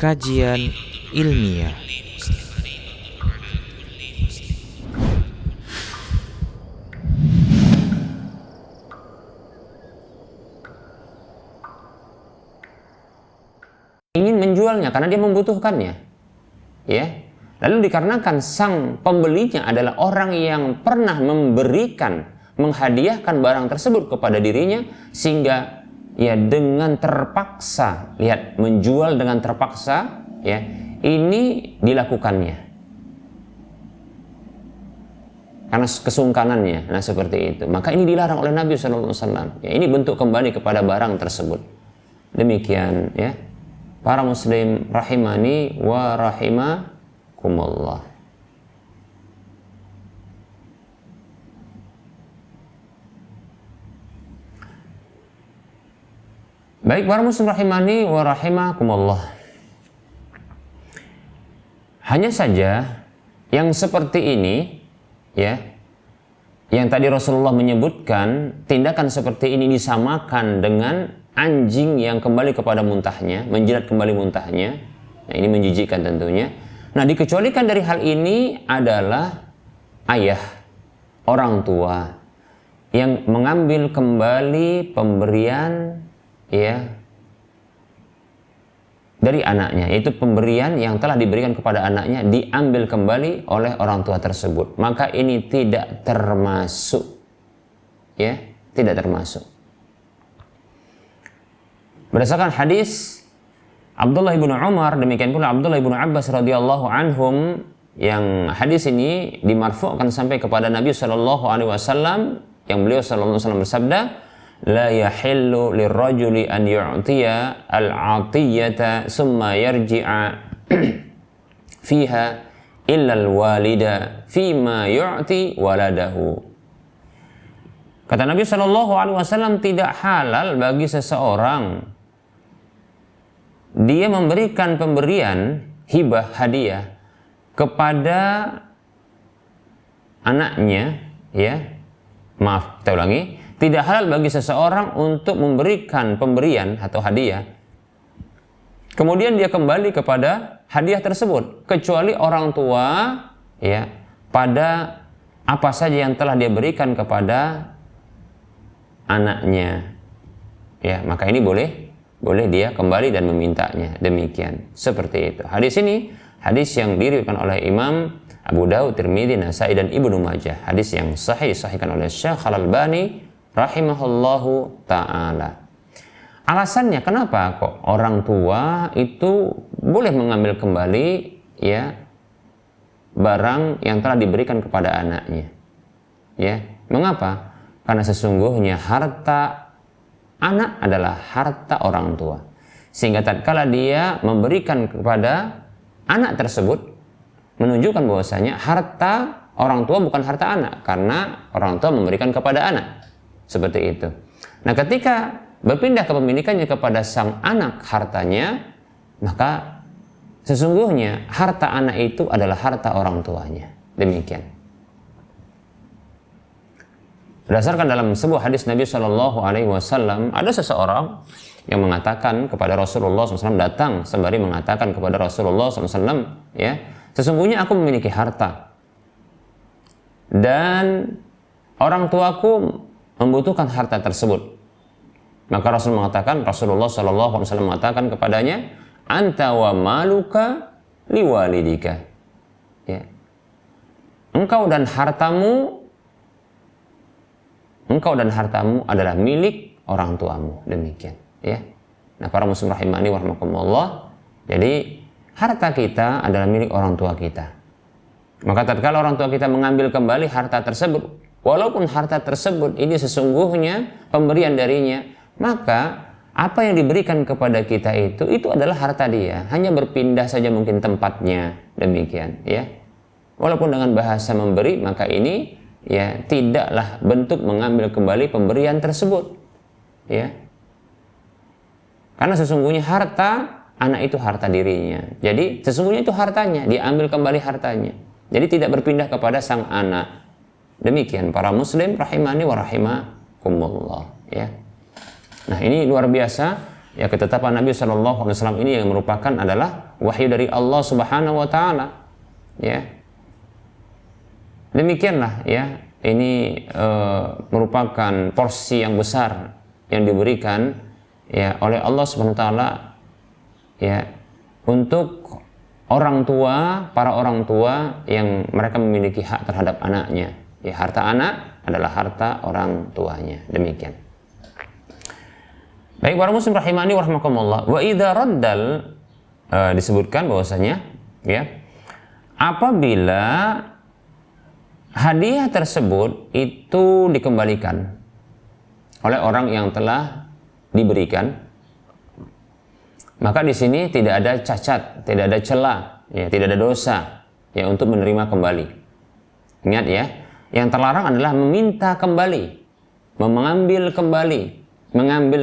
Kajian ilmiah. Ingin menjualnya karena dia membutuhkannya, ya. Lalu dikarenakan sang pembelinya adalah orang yang pernah menghadiahkan barang tersebut kepada dirinya, sehingga ya dengan terpaksa, lihat, menjual dengan terpaksa, ya, ini dilakukannya karena kesungkanannya. Nah, seperti itu. Maka ini dilarang oleh Nabi SAW. Ya, ini bentuk kembali kepada barang tersebut. Demikian, ya. Para muslim rahimani wa rahimakumullah. Baik, para muslim rahimani wa rahimakumullah. Hanya saja yang seperti ini, ya, yang tadi Rasulullah menyebutkan tindakan seperti ini disamakan dengan anjing yang kembali kepada muntahnya, menjilat kembali muntahnya. Nah, ini menjijikkan tentunya. Nah, dikecualikan dari hal ini adalah ayah, orang tua yang mengambil kembali pemberian, ya, dari anaknya, yaitu pemberian yang telah diberikan kepada anaknya diambil kembali oleh orang tua tersebut. Maka ini tidak termasuk, ya, tidak termasuk. Berdasarkan hadis Abdullah ibnu Umar, demikian pula Abdullah ibnu Abbas radhiyallahu anhum, yang hadis ini dimarfu'kan sampai kepada Nabi sallallahu alaihi wasallam, yang beliau sallallahu alaihi wasallam bersabda, la yahillu lirrajuli an yu'tiya al-'atiyata summa yarji'a fiha illa al-walida fima yu'ti waladahu. Kata Nabi sallallahu alaihi wasallam, tidak halal bagi seseorang dia memberikan pemberian hibah, hadiah kepada anaknya, ya. Maaf, kita ulangi. Tidak halal bagi seseorang untuk memberikan pemberian atau hadiah kemudian dia kembali kepada hadiah tersebut, kecuali orang tua, ya, pada apa saja yang telah dia berikan kepada anaknya, ya, maka ini boleh dia kembali dan memintanya. Demikian, seperti itu. Hadis ini hadis yang diriwayatkan oleh Imam Abu Daud, Tirmidzi, Nasai dan Ibnu Majah. Hadis yang disahihkan oleh Syekh Al-Albani rahimahullahu taala. Alasannya kenapa kok orang tua itu boleh mengambil kembali, ya, barang yang telah diberikan kepada anaknya, ya. Mengapa? Karena sesungguhnya harta anak adalah harta orang tua, sehingga tatkala dia memberikan kepada anak tersebut menunjukkan bahwasanya harta orang tua bukan harta anak, karena orang tua memberikan kepada anak, seperti itu. Nah, ketika berpindah kepemilikannya kepada sang anak hartanya, maka sesungguhnya harta anak itu adalah harta orang tuanya. Demikian. Berdasarkan dalam sebuah hadis Nabi Shallallahu Alaihi Wasallam, ada seseorang yang mengatakan kepada Rasulullah SAW, datang sembari mengatakan kepada Rasulullah SAW, ya, sesungguhnya aku memiliki harta dan orang tuaku membutuhkan harta tersebut. Maka Rasulullah SAW mengatakan kepadanya, anta wa maluka liwalidika, ya, engkau dan hartamu adalah milik orang tuamu. Demikian, ya. Nah, para muslim rahimani wa rahimakumullah, jadi harta kita adalah milik orang tua kita. Maka tatkala orang tua kita mengambil kembali harta tersebut, walaupun harta tersebut ini sesungguhnya pemberian darinya, maka apa yang diberikan kepada kita itu adalah harta dia, hanya berpindah saja mungkin tempatnya. Demikian, ya. Walaupun dengan bahasa memberi, maka ini, ya, tidaklah bentuk mengambil kembali pemberian tersebut, ya. Karena sesungguhnya harta anak itu harta dirinya. Jadi sesungguhnya itu hartanya, diambil kembali hartanya. Jadi tidak berpindah kepada sang anak. Demikian, para muslim rahimani wa rahimakumullah, ya. Nah, ini luar biasa ya ketetapan Nabi Shallallahu Alaihi Wasallam ini yang merupakan adalah wahyu dari Allah Subhanahu Wa Taala. Ya, demikianlah ya, ini merupakan porsi yang besar yang diberikan ya oleh Allah Subhanahu Wa Taala ya untuk orang tua, para orang tua yang mereka memiliki hak terhadap anaknya. Ya, harta anak adalah harta orang tuanya. Demikian. Baik, para muslim rahimani wa rahmakumullah. Wa idza raddal disebutkan bahwasanya ya, apabila hadiah tersebut itu dikembalikan oleh orang yang telah diberikan, maka di sini tidak ada cacat, tidak ada celah, ya, tidak ada dosa ya untuk menerima kembali. Ingat ya, yang terlarang adalah meminta kembali, mengambil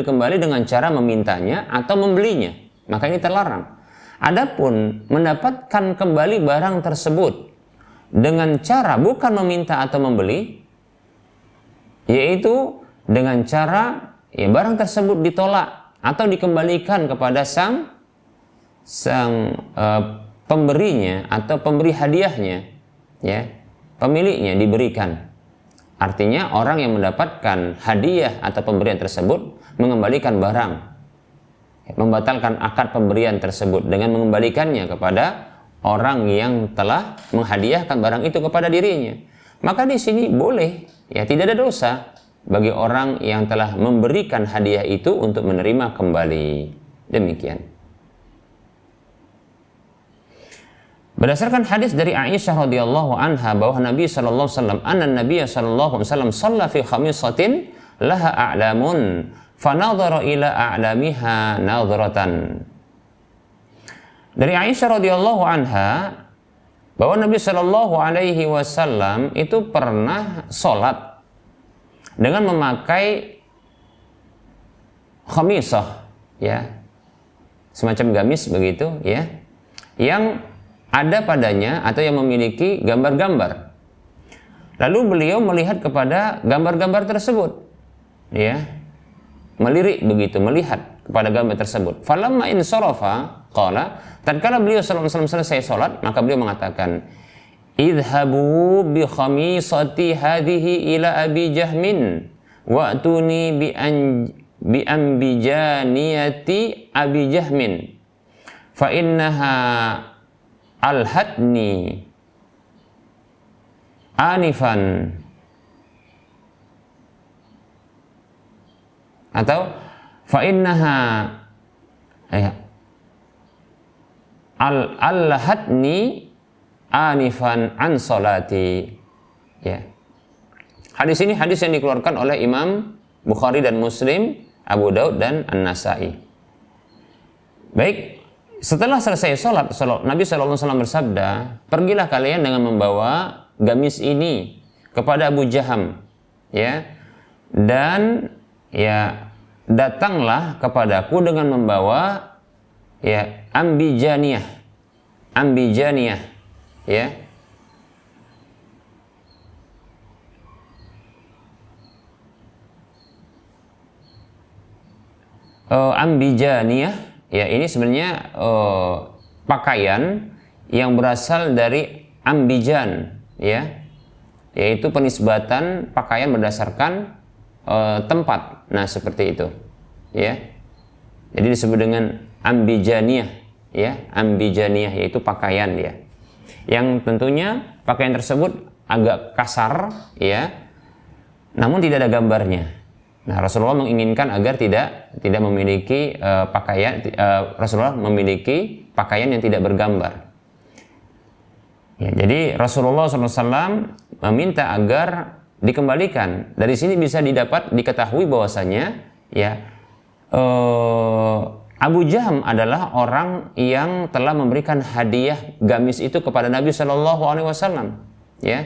kembali dengan cara memintanya atau membelinya. Maka ini terlarang. Adapun mendapatkan kembali barang tersebut dengan cara bukan meminta atau membeli, yaitu dengan cara ya barang tersebut ditolak atau dikembalikan kepada sang pemberinya atau pemberi hadiahnya, ya, pemiliknya diberikan. Artinya orang yang mendapatkan hadiah atau pemberian tersebut mengembalikan barang, membatalkan akad pemberian tersebut dengan mengembalikannya kepada orang yang telah menghadiahkan barang itu kepada dirinya. Maka di sini boleh, ya, tidak ada dosa bagi orang yang telah memberikan hadiah itu untuk menerima kembali. Demikian. Berdasarkan hadis dari Aisyah radhiyallahu anha bahwa Nabi sallallahu alaihi wasallam Nabi sallallahu alaihi wasallam shalla fi khamisatin laha a'lamun fanadhara ila a'lamiha nadhratan. Dari Aisyah radhiyallahu anha bahwa Nabi sallallahu alaihi wasallam itu pernah sholat dengan memakai khamisah, ya, semacam gamis begitu, ya, yang ada padanya atau yang memiliki gambar-gambar. Lalu beliau melihat kepada gambar-gambar tersebut, ya, melirik begitu, melihat kepada gambar tersebut. Falamma insarafa qala, tatkala beliau sallallahu alaihi wasallam selesai salat, maka beliau mengatakan, idhabu bi khamisati hadhihi ila abi jahmin wa'tuni bi ambijaniyati abi jahmin fa innaha alhatni anifan, atau fa innaha alhatni anifan an salati. Ya. Hadis ini hadis yang dikeluarkan oleh Imam Bukhari dan Muslim, Abu Daud dan An-Nasai. Baik, setelah selesai sholat, Nabi SAW bersabda, pergilah kalian dengan membawa gamis ini kepada Abu Jaham, ya, dan ya datanglah kepadaku dengan membawa ya ambijaniyah, ya, ambijaniyah. Ya, ini sebenarnya pakaian yang berasal dari ambijan, ya, yaitu penisbatan pakaian berdasarkan tempat. Nah, seperti itu, ya. Jadi disebut dengan ambijaniyah, ya, ambijaniyah yaitu pakaian, ya, yang tentunya pakaian tersebut agak kasar, ya, namun tidak ada gambarnya. Nah, Rasulullah menginginkan agar tidak memiliki pakaian. Rasulullah memiliki pakaian yang tidak bergambar. Ya, jadi Rasulullah SAW meminta agar dikembalikan. Dari sini bisa diketahui bahwasanya, ya, Abu Jaham adalah orang yang telah memberikan hadiah gamis itu kepada Nabi Shallallahu Alaihi Wasallam. Ya,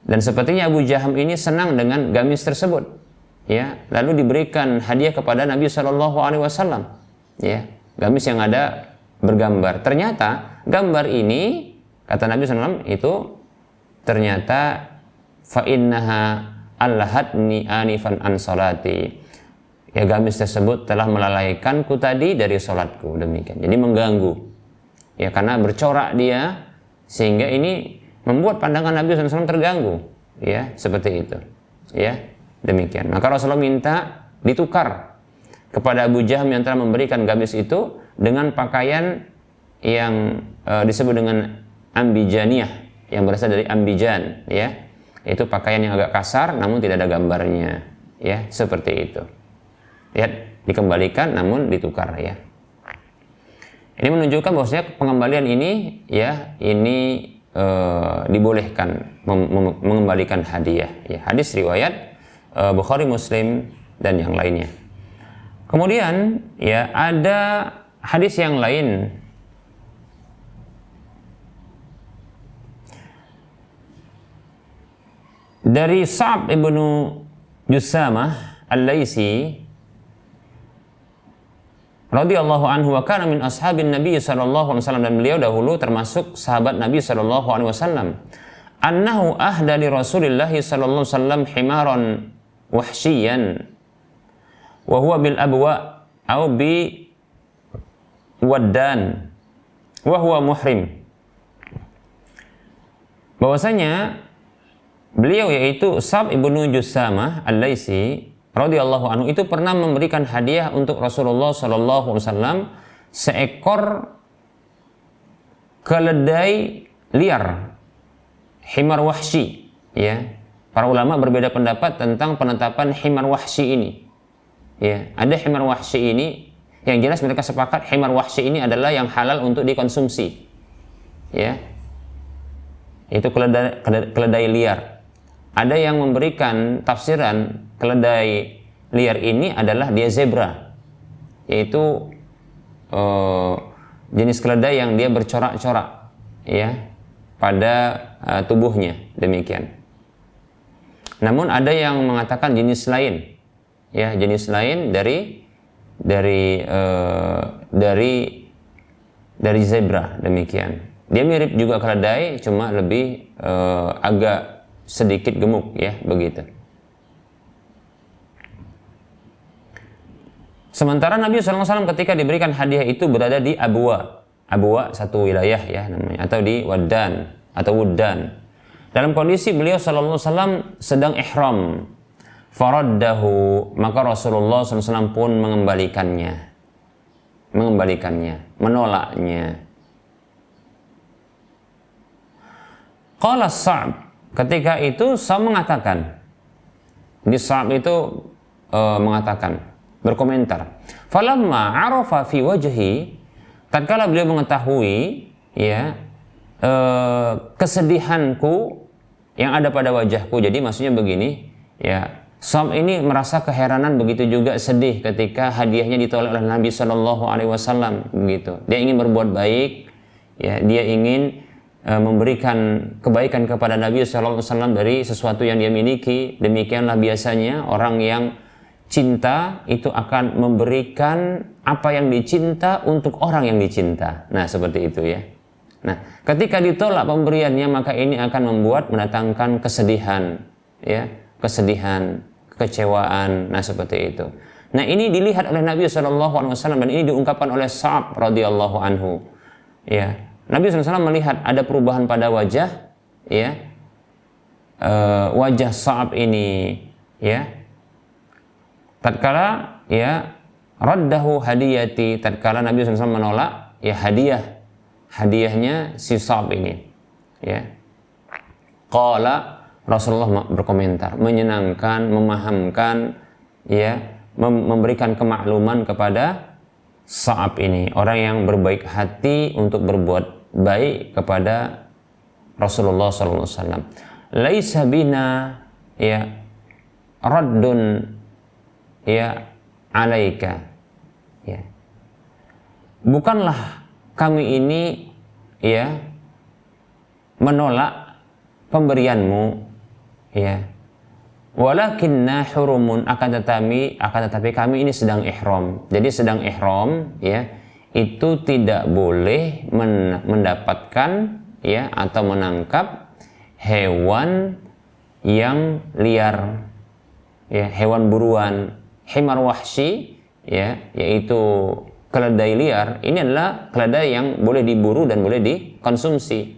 dan sepertinya Abu Jaham ini senang dengan gamis tersebut. Ya, lalu diberikan hadiah kepada Nabi Shallallahu Alaihi Wasallam, ya, gamis yang ada bergambar. Ternyata gambar ini, kata Nabi SAW, itu ternyata fa innaha allahatni anifan an salati, ya gamis tersebut telah melalaikanku tadi dari sholatku, demikian. Jadi mengganggu, ya karena bercorak dia, sehingga ini membuat pandangan Nabi SAW terganggu, ya seperti itu, ya demikian. Maka Rasulullah minta ditukar kepada Abu Jaham yang telah memberikan gamis itu dengan pakaian yang disebut dengan ambijaniyah, yang berasal dari ambijan, ya itu pakaian yang agak kasar namun tidak ada gambarnya, ya seperti itu. Lihat, dikembalikan namun ditukar, ya. Ini menunjukkan bahwasanya pengembalian ini, ya ini dibolehkan mengembalikan hadiah, ya. Hadis riwayat Bukhari, Muslim dan yang lainnya. Kemudian ya ada hadis yang lain dari Sa'ab ibnu Jussamah Al-Laisi radhiyallahu anhu, wa kana min ashabin Nabi sallallahu alaihi wasallam, dan beliau dahulu termasuk sahabat Nabi sallallahu alaihi wasallam. Annahu ahda li Rasulillah sallallahu alaihi wasallam himaran wahsyiyan wa huwa bil abwa au bi waddan wa huwa muhrim. Bahwasanya beliau, yaitu Sa'ab ibnu Jussamah Al-Laisi radhiyallahu anhu, itu pernah memberikan hadiah untuk Rasulullah sallallahu alaihi wasallam seekor keledai liar, himar wahsyi, ya. Para ulama berbeda pendapat tentang penetapan himar wahsyi ini. Ya, ada himar wahsyi ini, yang jelas mereka sepakat himar wahsyi ini adalah yang halal untuk dikonsumsi. Ya. Itu keledai liar. Ada yang memberikan tafsiran keledai liar ini adalah dia zebra, yaitu jenis keledai yang dia bercorak-corak, ya, pada tubuhnya, demikian. Namun ada yang mengatakan jenis lain, ya, jenis lain dari zebra, demikian. Dia mirip juga keledai, cuma lebih agak sedikit gemuk, ya, begitu. Sementara Nabi SAW ketika diberikan hadiah itu berada di Abwa, satu wilayah, ya namanya, atau di Waddan atau Wuddan. Dalam kondisi beliau SAW sedang ihram, faraddahu, maka Rasulullah SAW pun mengembalikannya, menolaknya. Qala Sa'ab, ketika itu Sa'ab mengatakan, di Sa'ab itu mengatakan, berkomentar, falamma arafa fi wajhi, tatkala beliau mengetahui, ya, kesedihanku yang ada pada wajahku. Jadi maksudnya begini, ya, Sa'ab ini merasa keheranan, begitu juga sedih ketika hadiahnya ditolak oleh Nabi Shallallahu Alaihi Wasallam, begitu. Dia ingin berbuat baik, ya, dia ingin memberikan kebaikan kepada Nabi Shallallahu Alaihi Wasallam dari sesuatu yang dia miliki. Demikianlah biasanya orang yang cinta itu akan memberikan apa yang dicinta untuk orang yang dicinta. Nah, seperti itu, ya. Nah, ketika ditolak pemberiannya, maka ini akan mendatangkan kesedihan, ya, kekecewaan. Nah, seperti itu. Nah, ini dilihat oleh Nabi Shallallahu Alaihi Wasallam dan ini diungkapkan oleh Sa'ab radhiyallahu anhu, ya. Nabi SAW melihat ada perubahan pada wajah, ya, wajah Sa'ab ini, ya. Tatkala, ya, raddahu hadiyati, tatkala Nabi SAW menolak, ya, hadiahnya si Sa'ab ini, ya. Qala, Rasulullah berkomentar, menyenangkan, memahamkan, ya, memberikan kemakluman kepada Sa'ab ini, orang yang berbaik hati untuk berbuat baik kepada Rasulullah SAW. Laisa bina, ya, raddun, ya, alaika, ya. Bukanlah kami ini, ya, menolak pemberianmu, ya. Walakinna hurumun, akan tetapi kami ini sedang ihram. Jadi sedang ihram, ya, itu tidak boleh mendapatkan, ya, atau menangkap hewan yang liar, ya, hewan buruan himar wahsy, ya, yaitu keledai liar, ini adalah keledai yang boleh diburu dan boleh dikonsumsi.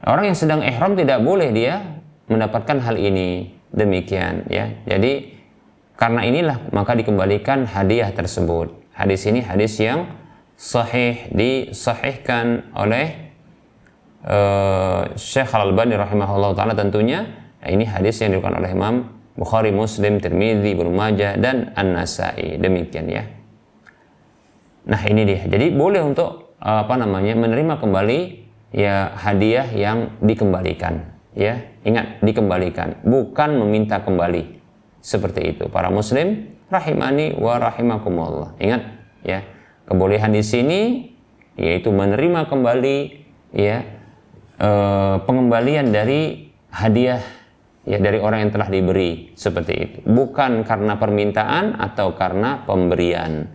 Orang yang sedang ihram tidak boleh dia mendapatkan hal ini, demikian ya. Jadi karena inilah maka dikembalikan hadiah tersebut. Hadis ini hadis yang sahih, disahihkan oleh Syekh Al-Albani rahimahullah ta'ala tentunya. Nah, ini hadis yang diriwayatkan oleh Imam Bukhari, Muslim, Tirmidzi, Ibnu Majah dan An-Nasa'i, demikian ya. Nah ini dia, jadi boleh untuk menerima kembali ya hadiah yang dikembalikan ya. Ingat, dikembalikan, bukan meminta kembali. Seperti itu para muslim rahimani wa rahimakumullah. Ingat ya, kebolehan di sini yaitu menerima kembali ya pengembalian dari hadiah ya dari orang yang telah diberi, seperti itu, bukan karena permintaan atau karena pembelian,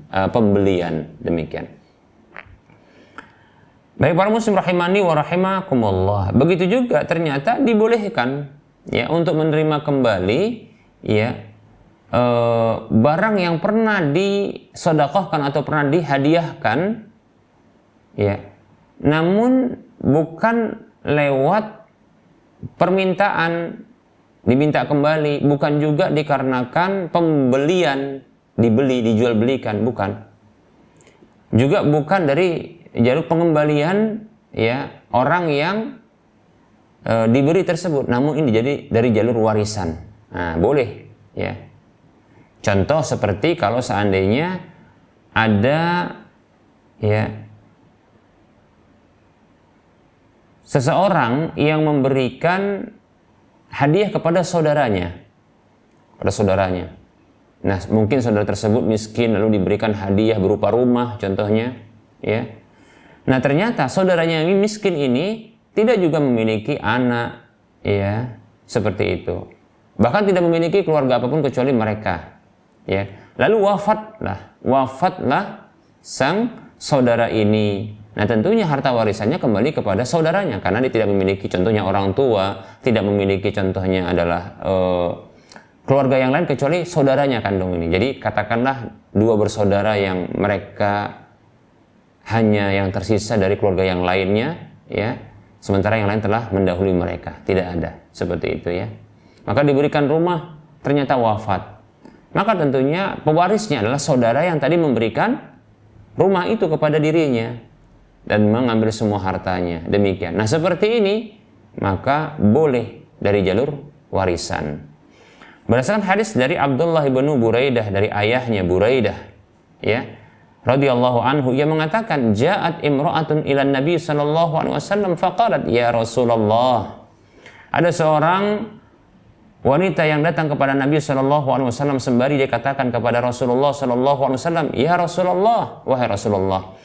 demikian. Baik para muslim rahimani wa rahimakumullah, begitu juga ternyata dibolehkan ya untuk menerima kembali ya barang yang pernah disedekahkan atau pernah dihadiahkan ya, namun bukan lewat permintaan diminta kembali, bukan juga dikarenakan pembelian, dijual belikan, bukan. Juga bukan dari jalur pengembalian ya orang yang diberi tersebut, namun ini jadi dari jalur warisan. Nah, boleh ya. Contoh seperti kalau seandainya ada ya seseorang yang memberikan hadiah kepada saudaranya. Nah, mungkin saudara tersebut miskin lalu diberikan hadiah berupa rumah contohnya, ya. Nah, ternyata saudaranya yang miskin ini tidak juga memiliki anak, ya, seperti itu. Bahkan tidak memiliki keluarga apapun kecuali mereka, ya. Lalu wafatlah sang saudara ini. Nah, tentunya harta warisannya kembali kepada saudaranya karena dia tidak memiliki contohnya orang tua, tidak memiliki contohnya adalah keluarga yang lain kecuali saudaranya kandung ini. Jadi katakanlah dua bersaudara yang mereka hanya yang tersisa dari keluarga yang lainnya, ya, sementara yang lain telah mendahului mereka, tidak ada, seperti itu ya. Maka diberikan rumah, ternyata wafat. Maka tentunya pewarisnya adalah saudara yang tadi memberikan rumah itu kepada dirinya dan mengambil semua hartanya, demikian. Nah, seperti ini maka boleh dari jalur warisan. Berdasarkan hadis dari Abdullah bin Buraidah dari ayahnya Buraidah, ya, radhiyallahu anhu, ia mengatakan, ja'at imra'atun ila Nabi sallallahu alaihi wasallam faqalat, ya Rasulullah. Ada seorang wanita yang datang kepada Nabi sallallahu alaihi wasallam sembari dia katakan kepada Rasulullah sallallahu alaihi wasallam, ya Rasulullah, wahai Rasulullah,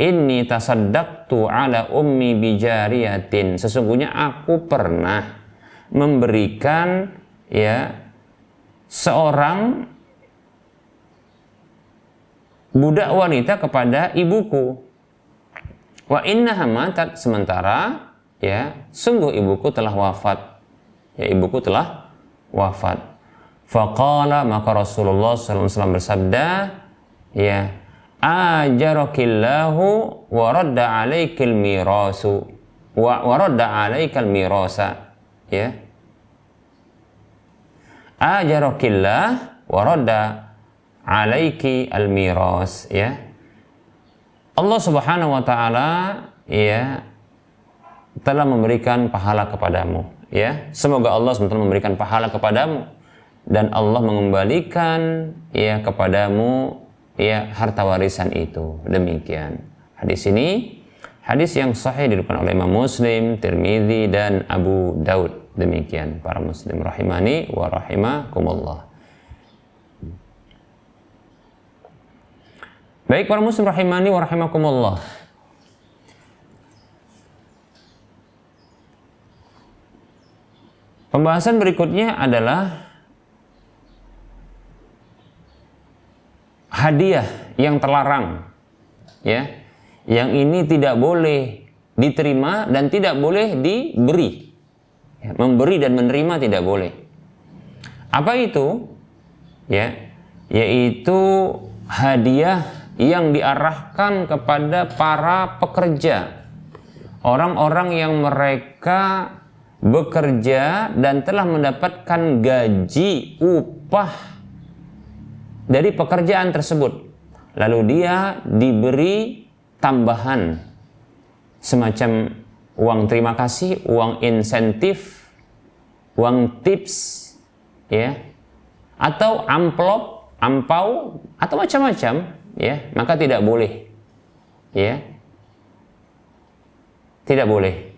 inni tasaddaqtu ala ummi bijariyatin. Sesungguhnya aku pernah memberikan ya seorang budak wanita kepada ibuku. Wa innaha matat, sementara ya sungguh ibuku telah wafat. Ya, ibuku telah wafat. Faqala, maka Rasulullah sallallahu alaihi wasallam bersabda, ya, ajarakillahu wa radda alaikal mirasu wa radda alaikal mirasa, ya, ajarakillah wa radda alaiki al miras, ya. Allah Subhanahu wa taala ya telah memberikan pahala kepadamu, ya. Semoga Allah SWT memberikan pahala kepadamu dan Allah mengembalikan ya kepadamu ya harta warisan itu, demikian. Hadis ini hadis yang sahih diriwayatkan oleh Imam Muslim, Tirmidzi dan Abu Daud, demikian para muslim rahimani wa rahimakumullah. Baik para muslim rahimani wa rahimakumullah. Pembahasan berikutnya adalah hadiah yang terlarang, ya, yang ini tidak boleh diterima dan tidak boleh diberi, memberi dan menerima tidak boleh. Apa itu? Ya, yaitu hadiah yang diarahkan kepada para pekerja, orang-orang yang mereka bekerja dan telah mendapatkan gaji upah dari pekerjaan tersebut, lalu dia diberi tambahan semacam uang terima kasih, uang insentif, uang tips, ya, atau amplop, ampau, atau macam-macam, ya, maka tidak boleh, ya, tidak boleh.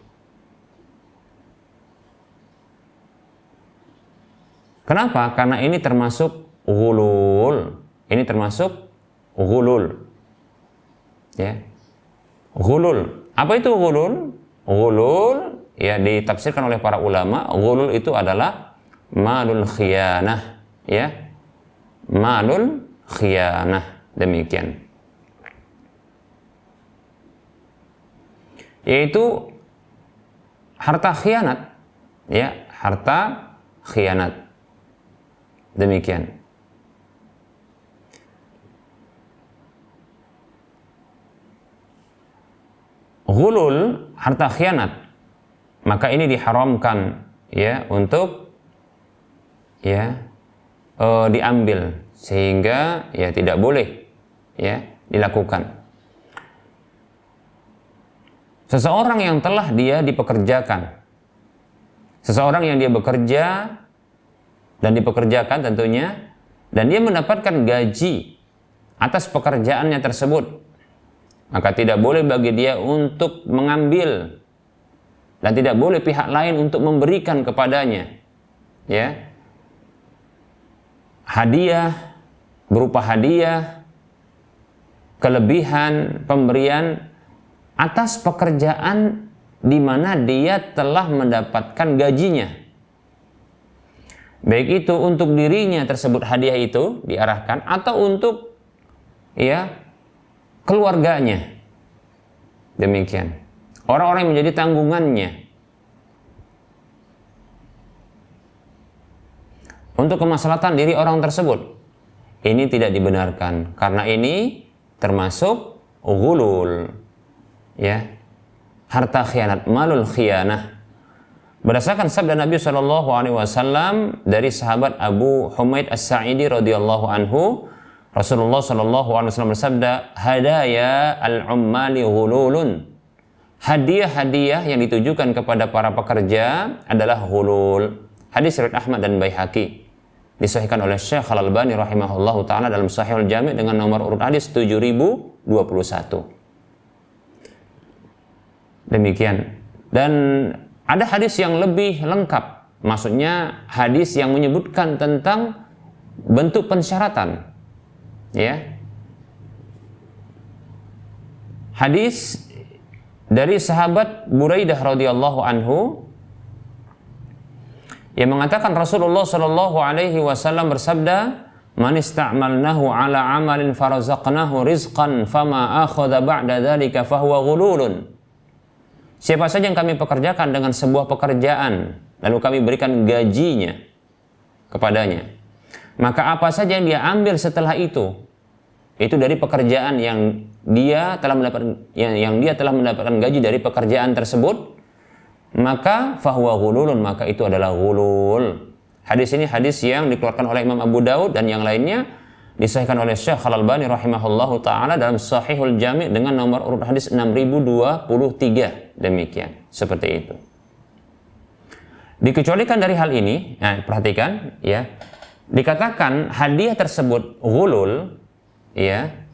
Kenapa? Karena ini termasuk ghulul. Ini termasuk ghulul. Ya. Ghulul. Apa itu ghulul? Ghulul ya ditafsirkan oleh para ulama, ghulul itu adalah malul khiyanah, ya. Malul khiyanah, demikian. Yaitu harta khianat, ya, harta khianat. Demikian. Ghulul, harta khianat, maka ini diharamkan, ya, untuk ya diambil, sehingga ya tidak boleh, ya, dilakukan. Seseorang yang telah dia dipekerjakan, seseorang yang dia bekerja dan dipekerjakan tentunya, dan dia mendapatkan gaji atas pekerjaannya tersebut, maka tidak boleh bagi dia untuk mengambil, dan tidak boleh pihak lain untuk memberikan kepadanya, ya, hadiah, berupa hadiah, kelebihan, pemberian atas pekerjaan di mana dia telah mendapatkan gajinya. Baik itu untuk dirinya tersebut hadiah itu diarahkan, atau untuk ya keluarganya. Demikian. Orang-orang yang menjadi tanggungannya. Untuk kemaslahatan diri orang tersebut. Ini tidak dibenarkan karena ini termasuk ghulul. Ya. Harta khianat, malul khiyanah. Berdasarkan sabda Nabi SAW dari sahabat Abu Humaid As-Sa'idi radhiyallahu anhu, Rasulullah SAW bersabda, hadaya al-ummali ghululun. Hadiah-hadiah yang ditujukan kepada para pekerja adalah ghulul. Hadis riwayat Ahmad dan Baihaqi. Disahihkan oleh Syekh Al-Albani rahimahullahu taala dalam Sahihul Jami' dengan nomor urut hadis 7021. Demikian. Dan ada hadis yang lebih lengkap, maksudnya hadis yang menyebutkan tentang bentuk pensyaratan, ya. Hadis dari sahabat Buraidah radhiyallahu anhu yang mengatakan Rasulullah Shallallahu alaihi wasallam bersabda, "Man ista'malnahu ala amalin farazaqnahu rizqan fama akhadha ba'da dzalika fahuwa ghululun." Siapa saja yang kami pekerjakan dengan sebuah pekerjaan, lalu kami berikan gajinya kepadanya, maka apa saja yang dia ambil setelah itu dari pekerjaan yang dia telah mendapatkan gaji dari pekerjaan tersebut, maka fahuwa ghululun, maka itu adalah ghulul. Hadis ini hadis yang dikeluarkan oleh Imam Abu Daud dan yang lainnya, disahihkan oleh Syekh Al-Albani rahimahullahu taala dalam Sahihul Jami' dengan nomor urut hadis 6023. Demikian, seperti itu. Dikecualikan dari hal ini, nah, perhatikan, ya, dikatakan hadiah tersebut ghulul, ya,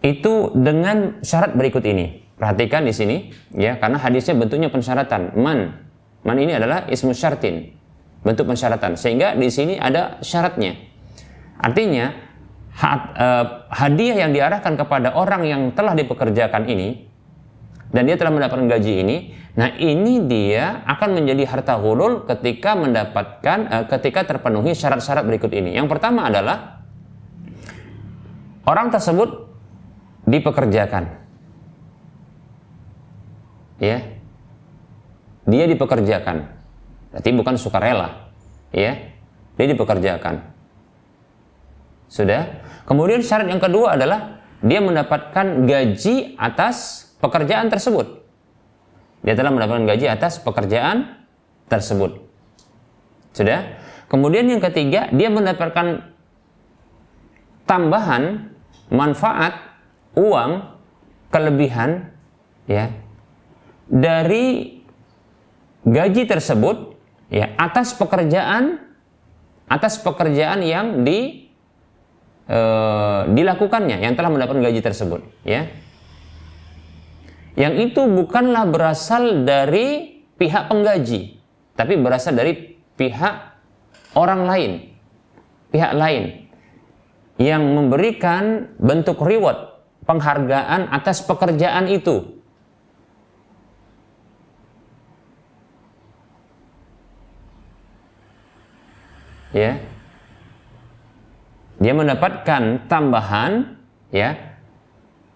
itu dengan syarat berikut ini. Perhatikan di sini, ya, karena hadisnya bentuknya pensyaratan. Man ini adalah ismu syartin, bentuk pensyaratan, sehingga di sini ada syaratnya. Artinya hadiah yang diarahkan kepada orang yang telah dipekerjakan ini dan dia telah mendapatkan gaji ini, nah ini dia akan menjadi harta ghulul ketika ketika terpenuhi syarat-syarat berikut ini. Yang pertama adalah orang tersebut dipekerjakan, ya, dia dipekerjakan, berarti bukan sukarela, ya, dia dipekerjakan. Sudah. Kemudian syarat yang kedua adalah dia mendapatkan gaji atas pekerjaan tersebut. Dia telah mendapatkan gaji atas pekerjaan tersebut. Sudah. Kemudian yang ketiga, dia mendapatkan tambahan manfaat, uang, kelebihan, ya, dari gaji tersebut, ya, atas pekerjaan yang dilakukannya, yang telah mendapatkan gaji tersebut, ya. Yang itu bukanlah berasal dari pihak penggaji, tapi berasal dari pihak orang lain, pihak lain yang memberikan bentuk reward, penghargaan atas pekerjaan itu. Ya. Dia mendapatkan tambahan, ya.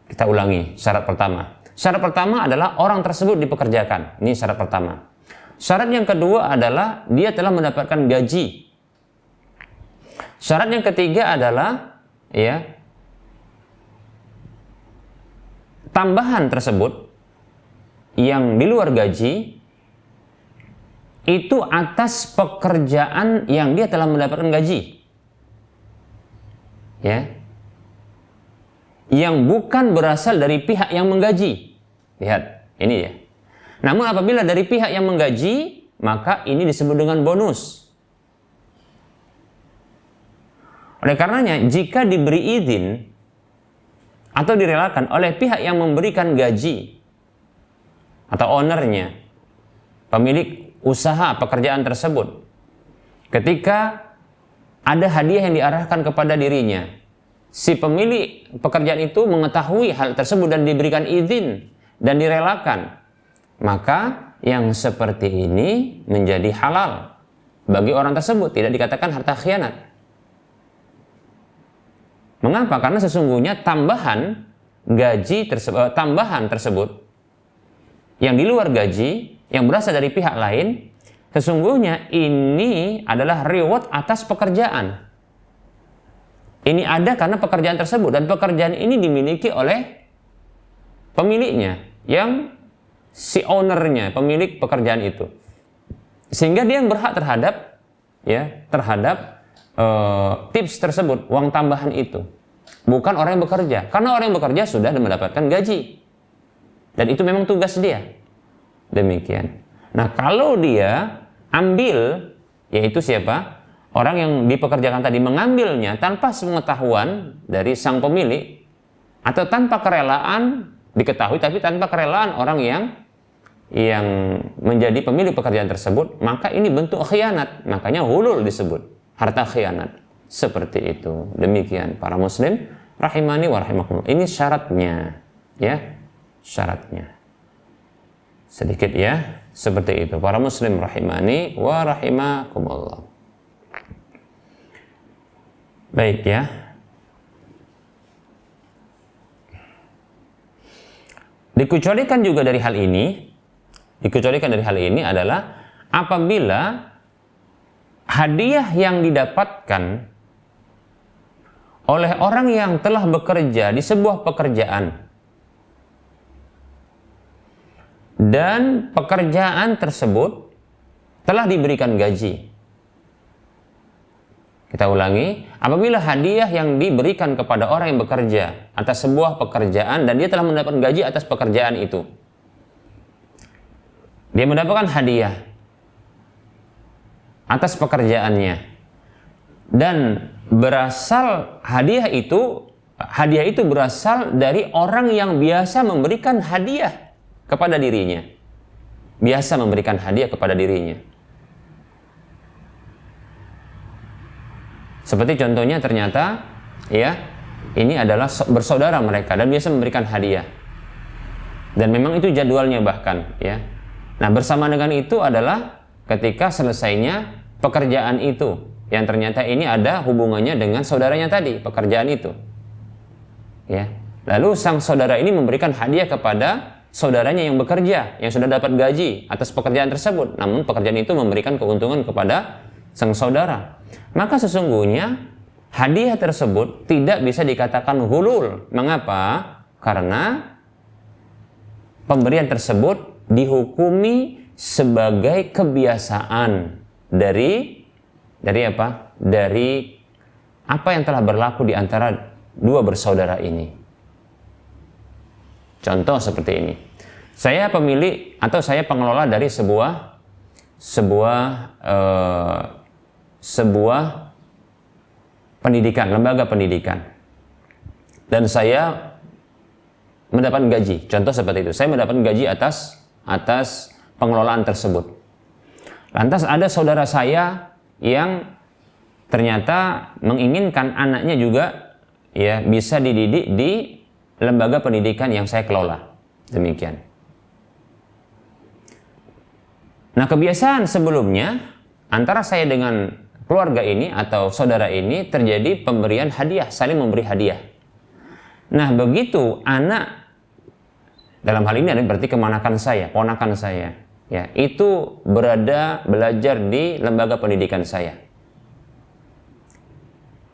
Kita ulangi syarat pertama. Syarat pertama adalah orang tersebut dipekerjakan. Ini syarat pertama. Syarat yang kedua adalah dia telah mendapatkan gaji. Syarat yang ketiga adalah, ya, tambahan tersebut yang di luar gaji itu atas pekerjaan yang dia telah mendapatkan gaji. Ya, yang bukan berasal dari pihak yang menggaji. Lihat, ini ya. Namun apabila dari pihak yang menggaji, maka ini disebut dengan bonus. Oleh karenanya, jika diberi izin atau direlakan oleh pihak yang memberikan gaji atau ownernya, pemilik usaha pekerjaan tersebut, ketika ada hadiah yang diarahkan kepada dirinya, si pemilik pekerjaan itu mengetahui hal tersebut dan diberikan izin dan direlakan, maka yang seperti ini menjadi halal bagi orang tersebut, tidak dikatakan harta khianat. Mengapa? Karena sesungguhnya tambahan tersebut yang di luar gaji, yang berasal dari pihak lain, sesungguhnya ini adalah reward atas pekerjaan. Ini ada karena pekerjaan tersebut, dan pekerjaan ini dimiliki oleh pemiliknya, yang si ownernya, pemilik pekerjaan itu. Sehingga dia yang berhak terhadap tips tersebut, uang tambahan itu. Bukan orang yang bekerja. Karena orang yang bekerja sudah mendapatkan gaji. Dan itu memang tugas dia. Demikian. Nah, kalau dia ambil, yaitu siapa? Orang yang dipekerjakan tadi mengambilnya tanpa sepengetahuan dari sang pemilik, atau tanpa kerelaan diketahui, tapi tanpa kerelaan orang yang menjadi pemilik pekerjaan tersebut, maka ini bentuk khianat. Makanya hulul disebut harta khianat. Seperti itu. Demikian para muslim rahimani wa rahimakumullah. Ini syaratnya, ya. Syaratnya. Sedikit ya, seperti itu. Para muslim rahimani wa rahimakumullah. Baik ya. Dikecualikan juga dari hal ini adalah apabila hadiah yang didapatkan oleh orang yang telah bekerja di sebuah pekerjaan dan pekerjaan tersebut telah diberikan gaji. Kita ulangi, apabila hadiah yang diberikan kepada orang yang bekerja atas sebuah pekerjaan dan dia telah mendapatkan gaji atas pekerjaan itu, dia mendapatkan hadiah atas pekerjaannya, dan berasal hadiah itu berasal dari orang yang biasa memberikan hadiah kepada dirinya, Seperti contohnya ternyata, ya, ini adalah bersaudara mereka dan biasa memberikan hadiah, dan memang itu jadwalnya bahkan, ya. Nah, bersama dengan itu adalah ketika selesainya pekerjaan itu, yang ternyata ini ada hubungannya dengan saudaranya tadi, pekerjaan itu, ya. Lalu sang saudara ini memberikan hadiah kepada saudaranya yang bekerja, yang sudah dapat gaji atas pekerjaan tersebut, namun pekerjaan itu memberikan keuntungan kepada sang saudara. Maka sesungguhnya hadiah tersebut tidak bisa dikatakan ghulul. Mengapa? Karena pemberian tersebut dihukumi sebagai kebiasaan dari apa? Dari apa yang telah berlaku di antara dua bersaudara ini. Contoh seperti ini. Saya pemilik atau saya pengelola dari sebuah pendidikan, lembaga pendidikan. Dan saya mendapat gaji. Contoh seperti itu. Saya mendapat gaji atas pengelolaan tersebut. Lantas ada saudara saya yang ternyata menginginkan anaknya juga ya bisa dididik di lembaga pendidikan yang saya kelola. Demikian. Nah, kebiasaan sebelumnya antara saya dengan keluarga ini atau saudara ini terjadi pemberian hadiah, saling memberi hadiah. Nah, begitu anak, dalam hal ini berarti ponakan saya, ya, itu belajar di lembaga pendidikan saya.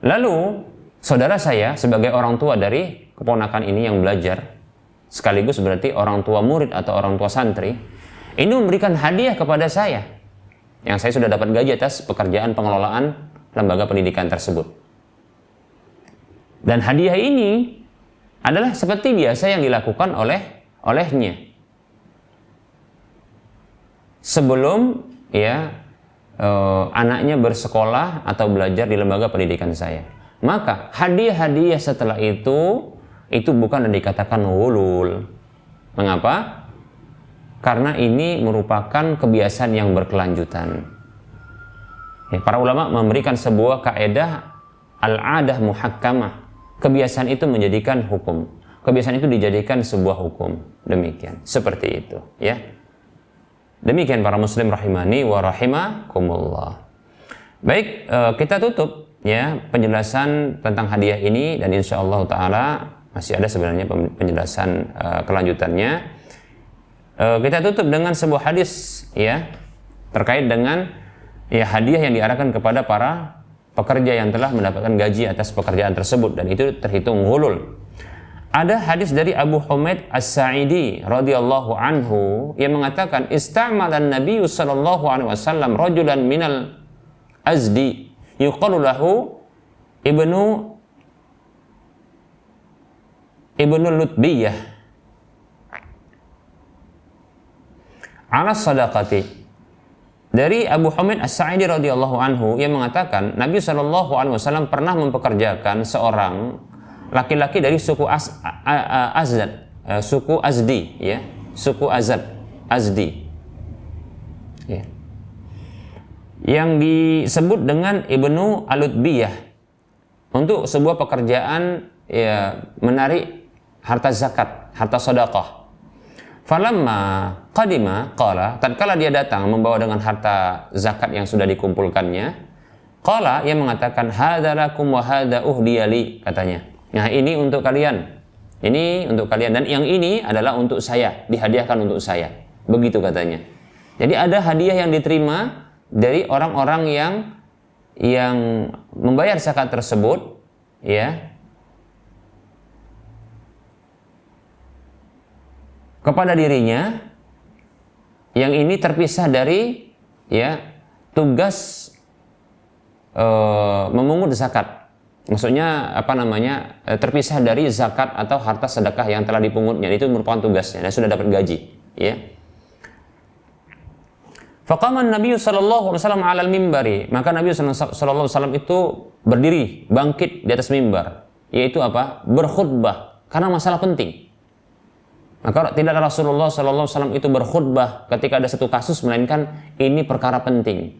Lalu, saudara saya sebagai orang tua dari keponakan ini yang belajar, sekaligus berarti orang tua murid atau orang tua santri, ini memberikan hadiah kepada saya, yang saya sudah dapat gaji atas pekerjaan pengelolaan lembaga pendidikan tersebut. Dan hadiah ini adalah seperti biasa yang dilakukan olehnya sebelum ya anaknya bersekolah atau belajar di lembaga pendidikan saya. Maka hadiah-hadiah setelah itu bukan dikatakan ghulul. Mengapa? Karena ini merupakan kebiasaan yang berkelanjutan. Ya, para ulama memberikan sebuah kaedah al-adah muhakkamah. Kebiasaan itu menjadikan hukum. Kebiasaan itu dijadikan sebuah hukum. Demikian. Seperti itu. Ya. Demikian para muslim rahimani wa rahimakumullah. Baik, kita tutup ya penjelasan tentang hadiah ini, dan insyaallah ta'ala masih ada sebenarnya penjelasan kelanjutannya. Kita tutup dengan sebuah hadis ya terkait dengan ya hadiah yang diarahkan kepada para pekerja yang telah mendapatkan gaji atas pekerjaan tersebut, dan itu terhitung ghulul. Ada hadis dari Abu Humaid As-Sa'idi radhiyallahu anhu yang mengatakan ista'malan Nabi sallallahu alaihi wasallam rajulan minal Azdi yuqalu lahu Ibnu Lutbiyah ala sadaqati. Dari Abu Humaid As-Sa'idi radhiyallahu anhu yang mengatakan Nabi sallallahu alaihi wasallam pernah mempekerjakan seorang laki-laki dari suku suku Azdi ya, suku Azdi ya, yang disebut dengan Ibnu Al-Lutbiyah untuk sebuah pekerjaan ya menarik harta zakat, harta sedekah. Falamma qadima qala, tatkala dia datang membawa dengan harta zakat yang sudah dikumpulkannya, qala, ia mengatakan hadza lakum wa hadza uhdiyali, katanya. Nah, ini untuk kalian. Ini untuk kalian, dan yang ini adalah untuk saya, dihadiahkan untuk saya. Begitu katanya. Jadi ada hadiah yang diterima dari orang-orang yang membayar zakat tersebut ya kepada dirinya, yang ini terpisah dari ya tugas memungut zakat. Maksudnya apa namanya, terpisah dari zakat atau harta sedekah yang telah dipungutnya, itu merupakan tugasnya dan sudah dapat gaji ya. Faqama Nabi sallallahu alaihi wasallam 'alal mimbari, maka Nabi sallallahu alaihi wasallam itu berdiri bangkit di atas mimbar, yaitu apa? Berkhutbah karena masalah penting. Maka tidaklah Rasulullah SAW itu berkhutbah ketika ada satu kasus melainkan ini perkara penting,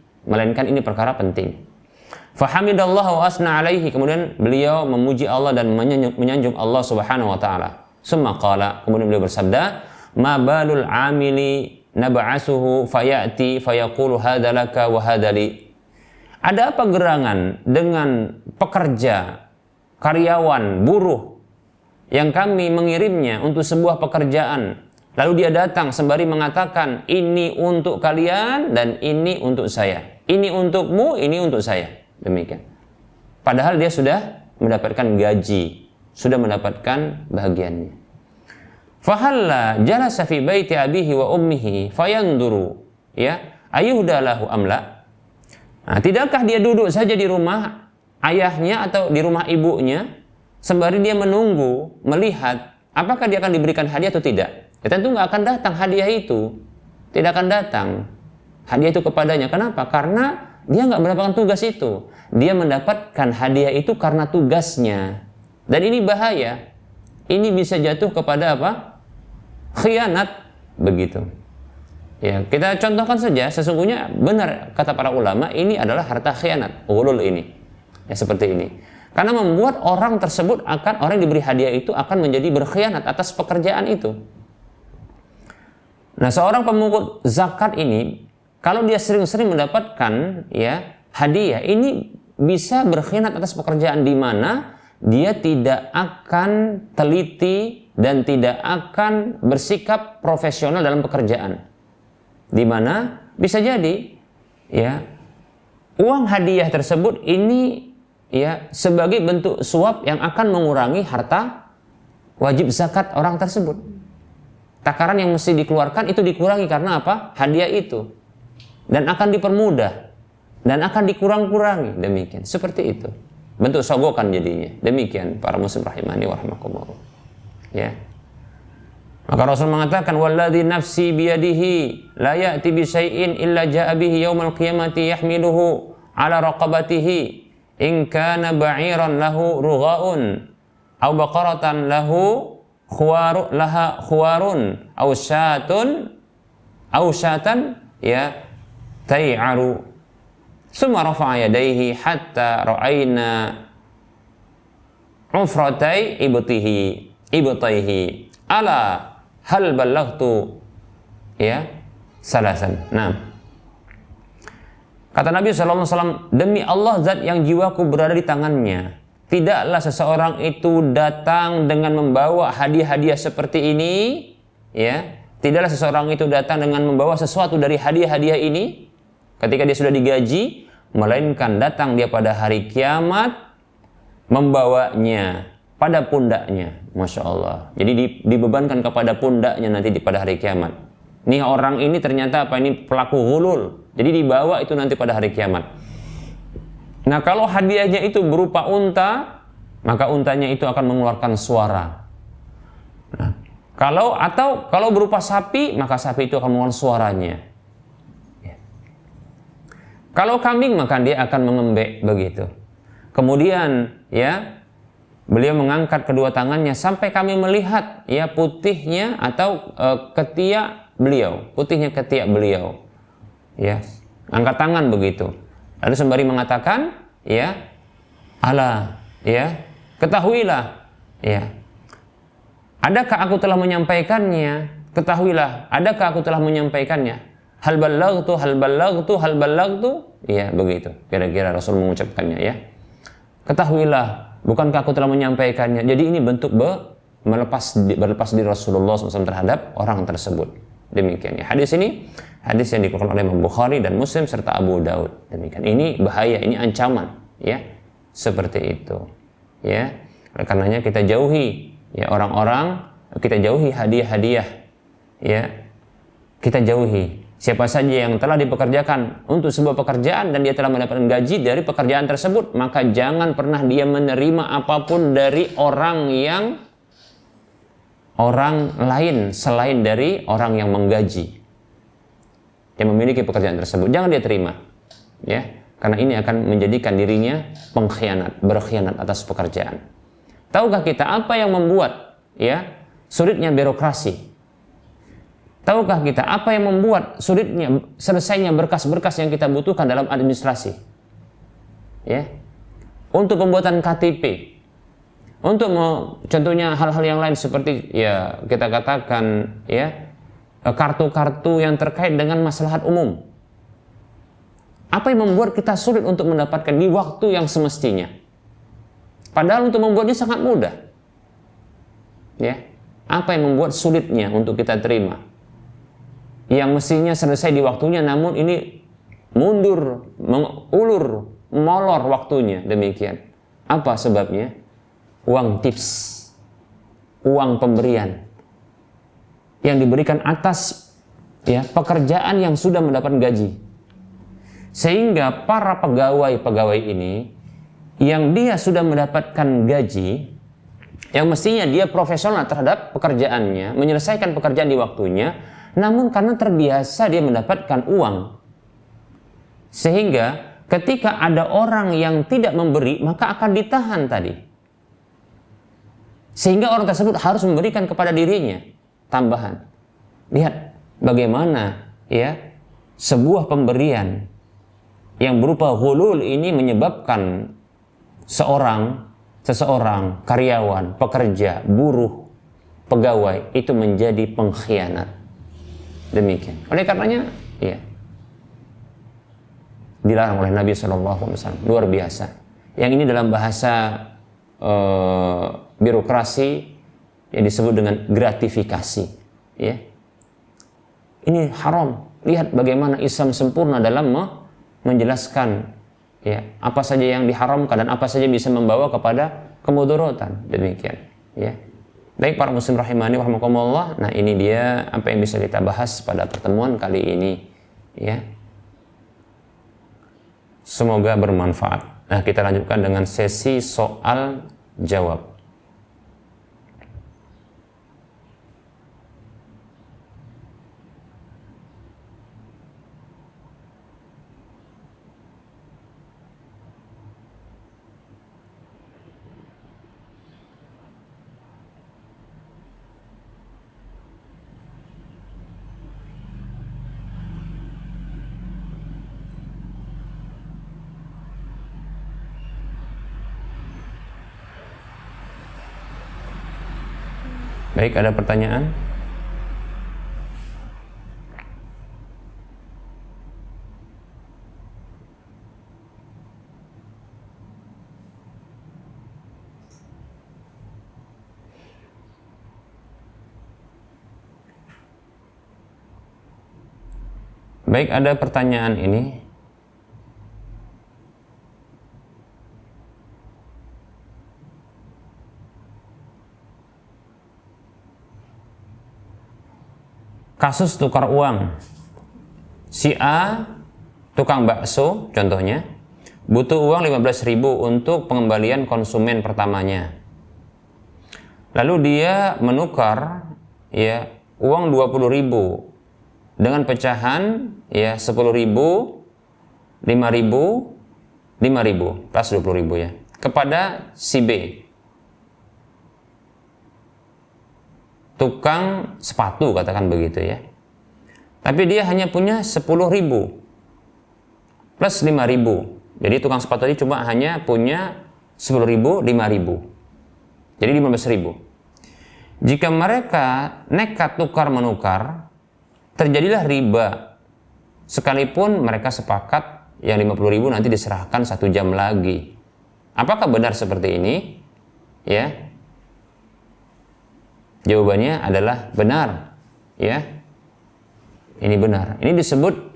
Fahamidallah wa asna alaihi, kemudian beliau memuji Allah dan menyanjung Allah Subhanahu wa taala. Summa qala, kemudian beliau bersabda, ma balul amili nab'asuhu fayati fayaqulu hadza laka wa hadza li. Ada apa gerangan dengan pekerja, karyawan, buruh yang kami mengirimnya untuk sebuah pekerjaan, lalu dia datang sembari mengatakan ini untuk kalian dan ini untuk saya, ini untukmu, ini untuk saya. Demikian. padahal dia sudah mendapatkan gaji, sudah mendapatkan bahagiannya. Fahalla jalasa fi baiti abihi wa ummihi fayanduru, ya, ayuhdalahu amla. Nah, tidakkah dia duduk saja di rumah ayahnya atau di rumah ibunya sembari dia menunggu, melihat apakah dia akan diberikan hadiah atau tidak? Ya, tentu nggak akan datang hadiah itu, tidak akan datang hadiah itu kepadanya. Kenapa? Karena dia nggak mendapatkan tugas itu. Dia mendapatkan hadiah itu karena tugasnya. Dan ini bahaya. Ini bisa jatuh kepada apa? Khianat, begitu. Ya, kita contohkan saja, sesungguhnya benar kata para ulama, ini adalah harta khianat, ghulul ini. Ya, seperti ini. Karena membuat orang tersebut orang yang diberi hadiah itu akan menjadi berkhianat atas pekerjaan itu. Nah, seorang pemungut zakat ini, kalau dia sering-sering mendapatkan ya hadiah, ini bisa berkhianat atas pekerjaan, di mana dia tidak akan teliti dan tidak akan bersikap profesional dalam pekerjaan. Di mana bisa jadi ya uang hadiah tersebut ini ya sebagai bentuk suap yang akan mengurangi harta wajib zakat orang tersebut. Takaran yang mesti dikeluarkan itu dikurangi karena apa? Hadiah itu. Dan akan dipermudah dan akan dikurang-kurangi, demikian. Seperti itu. Bentuk sogokan jadinya. Demikian para muslim rahimani wa rahimakumullah. Ya. Maka Rasul mengatakan, walladzi nafsi biyadihi la ya'ti bi syai'in illa ja'a bihi yaumal qiyamati yahmiluhu ala raqabatihi in kana ba'iran lahu rughaun aw baqaratan lahu khuwarun aw syatan ya tay'aru summa rafa'a yadayhi hatta ra'ayna ufratai ibtaihi ala hal ballaghtu ya salasan. Nah, kata Nabi SAW, demi Allah zat yang jiwaku berada di tangannya, tidaklah seseorang itu datang dengan membawa hadiah-hadiah seperti ini, ya. Tidaklah seseorang itu datang dengan membawa sesuatu dari hadiah-hadiah ini ketika dia sudah digaji, melainkan datang dia pada hari kiamat membawanya pada pundaknya. Masya Allah. Jadi dibebankan kepada pundaknya nanti pada hari kiamat. Nih orang ini ternyata apa? Ini pelaku ghulul. Jadi dibawa itu nanti pada hari kiamat. Nah, kalau hadiahnya itu berupa unta, maka untanya itu akan mengeluarkan suara. Nah, kalau berupa sapi, maka sapi itu akan mengeluarkan suaranya. Ya. Kalau kambing, maka dia akan mengembek begitu. Kemudian, ya, beliau mengangkat kedua tangannya sampai kami melihat ya putihnya atau ketiak beliau, putihnya ketiak beliau. Ya, angkat tangan begitu. Lalu sembari mengatakan, ya, ala, ya, ketahuilah, ya. Adakah aku telah menyampaikannya? Ketahuilah, adakah aku telah menyampaikannya? Hal ballagtu. Ya, begitu. Kira-kira Rasul mengucapkannya, ya. Ketahuilah, bukankah aku telah menyampaikannya? Jadi ini bentuk berlepas diri Rasulullah SAW terhadap orang tersebut. Demikian, ya. Hadis ini hadis yang dikeluarkan oleh Imam Bukhari dan Muslim serta Abu Daud. Demikian. Ini bahaya, ini ancaman, ya. Seperti itu. Ya. Oleh karenanya kita jauhi ya orang-orang, kita jauhi hadiah-hadiah. Ya. Kita jauhi siapa saja yang telah dipekerjakan untuk sebuah pekerjaan dan dia telah mendapatkan gaji dari pekerjaan tersebut, maka jangan pernah dia menerima apapun dari orang lain selain dari orang yang menggaji, yang memiliki pekerjaan tersebut. Jangan dia terima, ya, karena ini akan menjadikan dirinya berkhianat atas pekerjaan. Tahukah kita apa yang membuat ya sulitnya birokrasi? Tahukah kita apa yang membuat sulitnya selesainya berkas-berkas yang kita butuhkan dalam administrasi? Ya, untuk pembuatan KTP, untuk contohnya hal-hal yang lain seperti ya kita katakan ya kartu-kartu yang terkait dengan maslahat umum. Apa yang membuat kita sulit untuk mendapatkan di waktu yang semestinya? Padahal untuk membuatnya sangat mudah. Ya, apa yang membuat sulitnya untuk kita terima? Yang mestinya selesai di waktunya, namun ini mundur, mengulur, molor waktunya, demikian. Apa sebabnya? Uang tips, uang pemberian yang diberikan atas pekerjaan yang sudah mendapat gaji. Sehingga para pegawai ini yang dia sudah mendapatkan gaji, yang mestinya dia profesional terhadap pekerjaannya, menyelesaikan pekerjaan di waktunya, namun karena terbiasa dia mendapatkan uang, sehingga ketika ada orang yang tidak memberi, maka akan ditahan tadi. Sehingga orang tersebut harus memberikan kepada dirinya tambahan. Lihat bagaimana sebuah pemberian yang berupa ghulul ini menyebabkan seseorang karyawan, pekerja, buruh, pegawai itu menjadi pengkhianat. Demikian. Oleh karenanya, dilarang oleh Nabi SAW. Luar biasa. Yang ini dalam bahasa birokrasi yang disebut dengan gratifikasi. Ini haram. Lihat bagaimana Islam sempurna dalam menjelaskan apa saja yang diharamkan dan apa saja bisa membawa kepada kemudaratan. Demikian. Baik para muslim rahimani rahimakumullah. Nah, ini dia apa yang bisa kita bahas pada pertemuan kali ini. Semoga bermanfaat. Nah, kita lanjutkan dengan sesi soal jawab. Baik, ada pertanyaan? Baik, ada pertanyaan ini. Kasus tukar uang. Si A, tukang bakso contohnya, butuh uang 15.000 untuk pengembalian konsumen pertamanya. Lalu dia menukar uang 20.000 dengan pecahan 10.000, 5.000, 5.000 plus 20.000 kepada si B, tukang sepatu katakan begitu tapi dia hanya punya 10.000 plus 5.000. Jadi tukang sepatu ini cuma hanya punya 10.000, 5.000. Jadi 15.000. Jika mereka nekat tukar menukar, terjadilah riba. Sekalipun mereka sepakat yang 50.000 nanti diserahkan 1 jam lagi. Apakah benar seperti ini? Jawabannya adalah benar. Ini benar. Ini disebut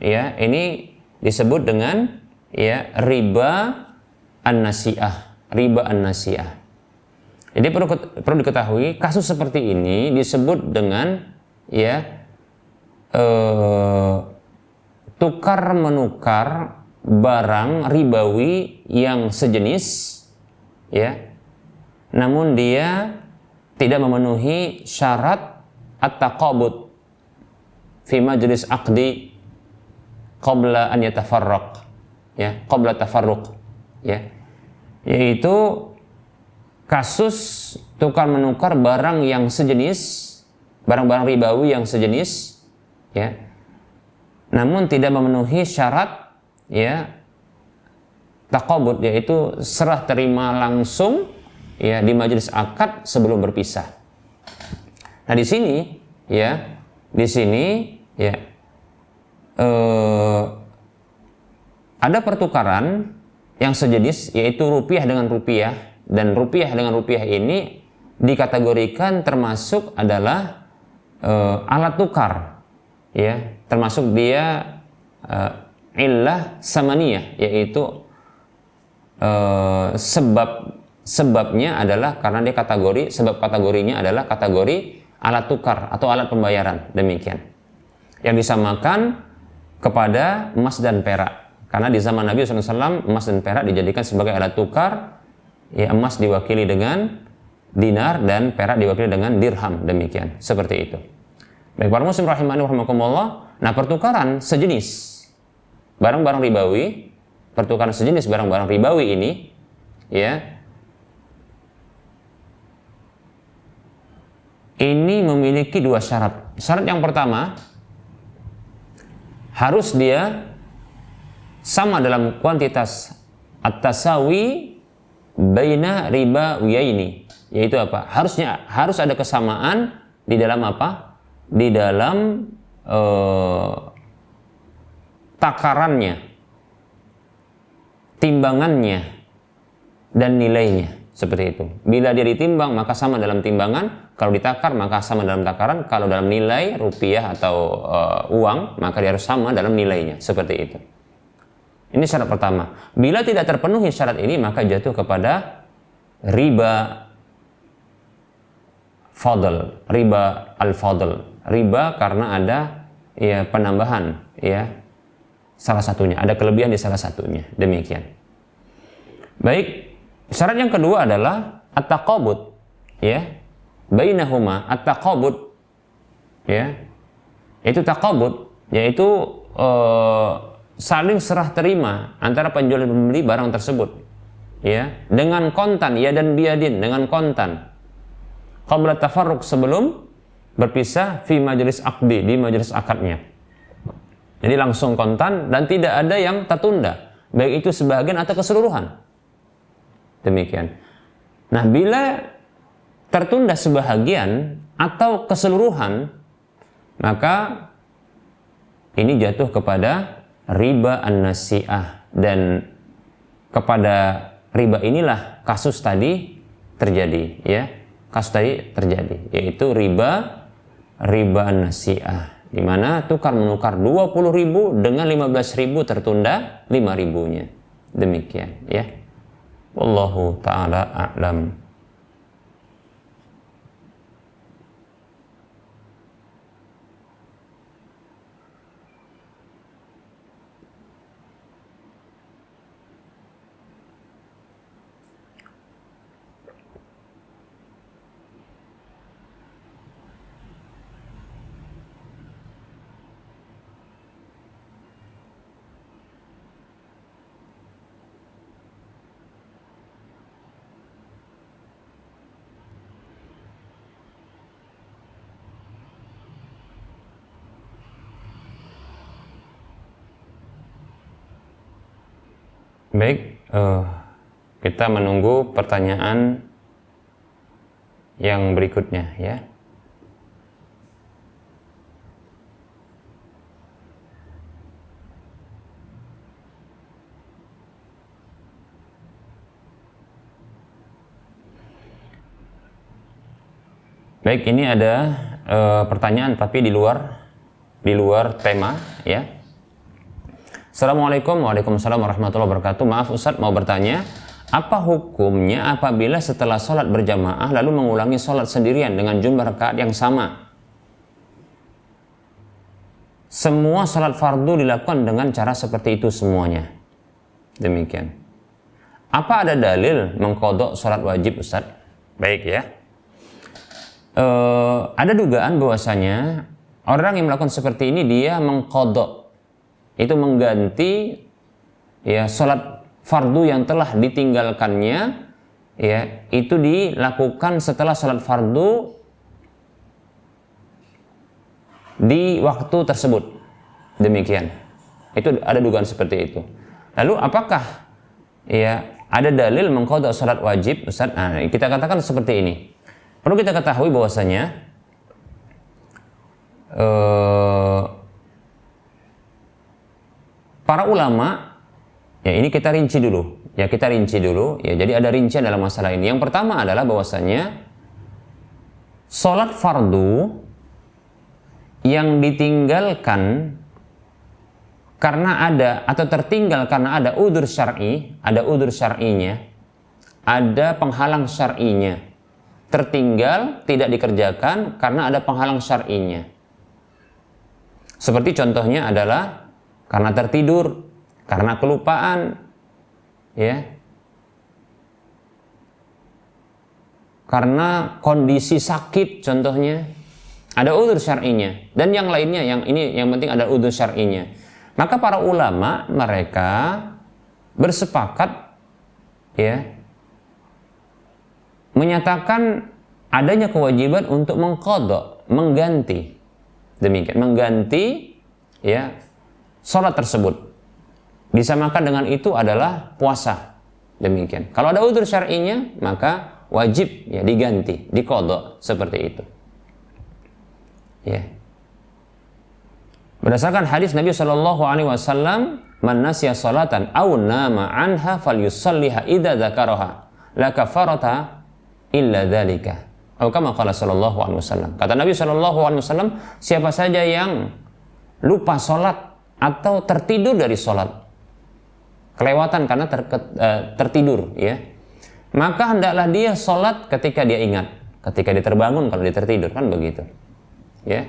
disebut dengan riba an-nasi'ah. Riba an-nasi'ah. Jadi perlu diketahui kasus seperti ini disebut dengan tukar menukar barang ribawi yang sejenis namun dia tidak memenuhi syarat at-taqabud fi majlis aqdi qabla an yatafarraq qabla tafarruq yaitu kasus tukar menukar barang yang sejenis, barang-barang ribawi yang sejenis namun tidak memenuhi syarat taqabud, yaitu serah terima langsung di majelis akad sebelum berpisah. Nah di sini ada pertukaran yang sejenis, yaitu rupiah dengan rupiah, dan rupiah dengan rupiah ini dikategorikan termasuk adalah alat tukar, termasuk dia illah samaniyah, yaitu sebab sebabnya adalah karena dia sebab kategorinya adalah kategori alat tukar atau alat pembayaran, demikian. Yang disamakan kepada emas dan perak. Karena di zaman Nabi SAW emas dan perak dijadikan sebagai alat tukar, ya, emas diwakili dengan dinar dan perak diwakili dengan dirham, demikian. Seperti itu. Baik, para muslim rahimani rahimakumullah. Nah, pertukaran sejenis barang-barang ribawi, pertukaran sejenis barang-barang ribawi ini, ya, ini memiliki dua syarat. Syarat yang pertama, harus dia sama dalam kuantitas at-tasawi baina ribawiyaini, yaitu apa? Harus ada kesamaan di dalam apa? Di dalam takarannya, timbangannya, dan nilainya. Seperti itu. Bila dia ditimbang maka sama dalam timbangan, kalau ditakar maka sama dalam takaran, kalau dalam nilai rupiah atau uang maka dia harus sama dalam nilainya. Seperti itu. Ini syarat pertama. Bila tidak terpenuhi syarat ini maka jatuh kepada riba fadl, riba al-fadl. Riba karena ada ya penambahan, ya salah satunya, ada kelebihan di salah satunya. Demikian. Baik, syarat yang kedua adalah at-taqabud, ya. Bainahuma at-taqabud, ya. Itu taqabud, yaitu saling serah terima antara penjual dan pembeli barang tersebut, ya, dengan kontan, ya, dan biadin, dengan kontan, qabla tafarruq, sebelum berpisah, fi majelis aqdi, di majelis akadnya. Jadi langsung kontan dan tidak ada yang tertunda, baik itu sebagian atau keseluruhan. Demikian. Nah, bila tertunda sebahagian atau keseluruhan, maka ini jatuh kepada riba an-nasi'ah, dan kepada riba inilah kasus tadi terjadi, ya. Kasus tadi terjadi, yaitu riba an-nasi'ah, di mana tukar menukar 20.000 dengan 15.000 tertunda 5.000-nya. Demikian, ya. Wallahu ta'ala a'lam. Baik, kita menunggu pertanyaan yang berikutnya, ya. Baik, ini ada pertanyaan tapi di luar tema, ya. Assalamualaikum. Waalaikumsalam warahmatullahi wabarakatuh. Maaf Ustaz, mau bertanya, apa hukumnya apabila setelah sholat berjamaah lalu mengulangi sholat sendirian dengan jumlah rakaat yang sama? Semua sholat fardu dilakukan dengan cara seperti itu semuanya. Demikian. Apa ada dalil mengqadha sholat wajib, Ustaz? Baik, ya. Ada dugaan bahwasanya orang yang melakukan seperti ini dia mengqadha, itu mengganti, ya, sholat fardu yang telah ditinggalkannya, ya, itu dilakukan setelah sholat fardu di waktu tersebut. Demikian. Itu ada dugaan seperti itu. Lalu apakah, ya, ada dalil mengqadha sholat wajib, Ustaz? Nah, kita katakan seperti ini. Perlu kita ketahui bahwasanya para ulama, ya, ini kita rinci dulu, ya, jadi ada rincian dalam masalah ini. Yang pertama adalah bahwasanya sholat fardu yang ditinggalkan karena ada, atau tertinggal karena ada udzur syar'i, ada udzur syar'inya, ada penghalang syar'inya. Tertinggal, tidak dikerjakan karena ada penghalang syar'inya. Seperti contohnya adalah karena tertidur, karena kelupaan, ya, karena kondisi sakit contohnya, ada udzur syar'inya, dan yang lainnya, yang ini yang penting ada udzur syar'inya. Maka para ulama mereka bersepakat, ya, menyatakan adanya kewajiban untuk mengqadha, mengganti, demikian, mengganti, ya, sholat tersebut. Disamakan dengan itu adalah puasa, demikian. Kalau ada udzur syar'inya maka wajib, ya, diganti, diqadha, seperti itu, ya. Berdasarkan hadis Nabi Shallallahu Alaihi Wasallam, man nasiya salatan aw nama anha falyusalliha idza dzakaraha la kafarata illa dzalika. Atau kama qala sallallahu alaihi wasallam. Kata Nabi Shallallahu Alaihi Wasallam, siapa saja yang lupa salat atau tertidur dari salat, kelewatan karena tertidur, ya, maka hendaklah dia salat ketika dia ingat, ketika dia terbangun, kalau dia tertidur, kan begitu, ya.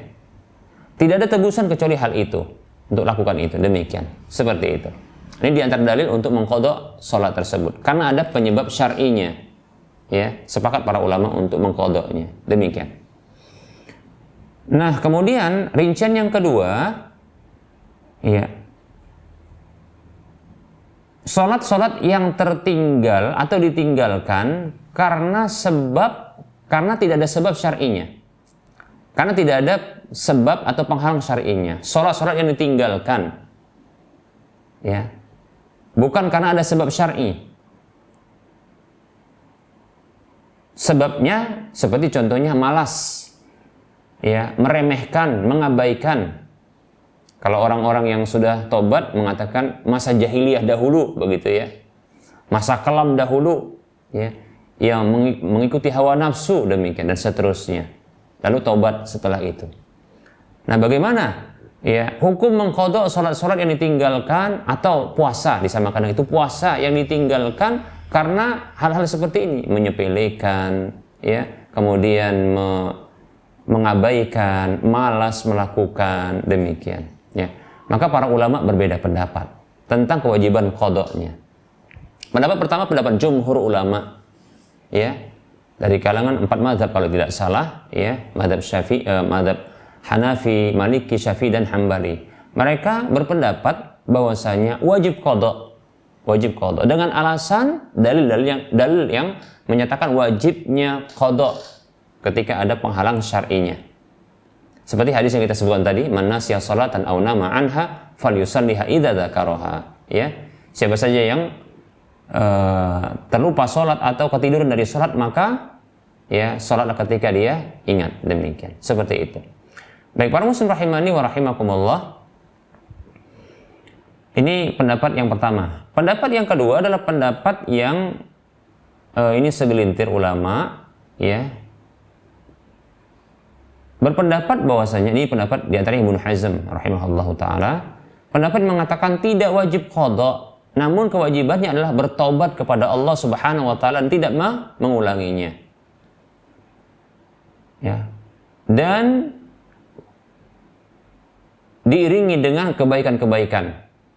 Tidak ada tebusan kecuali hal itu, untuk lakukan itu, demikian, seperti itu. Ini diantara dalil untuk mengqadha salat tersebut karena ada penyebab syar'inya, ya. Sepakat para ulama untuk mengqadhanya, demikian. Nah, kemudian rincian yang kedua, ya, salat-salat yang tertinggal atau ditinggalkan karena tidak ada sebab syar'inya, karena tidak ada sebab atau penghalang syar'inya. Salat-salat yang ditinggalkan, ya, bukan karena ada sebab syar'i. Sebabnya seperti contohnya malas, ya, meremehkan, mengabaikan. Kalau orang-orang yang sudah tobat mengatakan masa jahiliyah dahulu, begitu, ya, masa kelam dahulu, ya, yang mengikuti hawa nafsu, demikian, dan seterusnya. Lalu tobat setelah itu. Nah, bagaimana, ya, hukum mengqadha salat-salat yang ditinggalkan atau puasa, disamakan dengan itu, puasa yang ditinggalkan karena hal-hal seperti ini, menyepelekan, ya, kemudian mengabaikan, malas melakukan, demikian, ya. Maka para ulama berbeda pendapat tentang kewajiban qadhanya. Pendapat pertama pendapat jumhur ulama, ya, dari kalangan 4 mazhab kalau tidak salah, ya, mazhab Syafi'i, mazhab Hanafi, Maliki, Syafi'i, dan Hambali. Mereka berpendapat bahwasanya wajib qadha, dengan alasan dalil yang menyatakan wajibnya qadha ketika ada penghalang syar'inya. Seperti hadis yang kita sebutkan tadi, man nasiya salatan aw nama anha falyusalliha idza dzakaraha, ya. Siapa saja yang terlupa salat atau ketiduran dari salat, maka, ya, salatlah ketika dia ingat, demikian, seperti itu. Baik, para muslim rahimani wa rahimakumullah. Ini pendapat yang pertama. Pendapat yang kedua adalah pendapat yang ini segelintir ulama, ya, berpendapat bahwasanya, ini pendapat di antara Ibnu Hazm rahimahullahu taala, pendapat mengatakan tidak wajib qadha, namun kewajibannya adalah bertobat kepada Allah Subhanahu wa taala dan tidak mengulanginya, ya. Dan diiringi dengan kebaikan-kebaikan,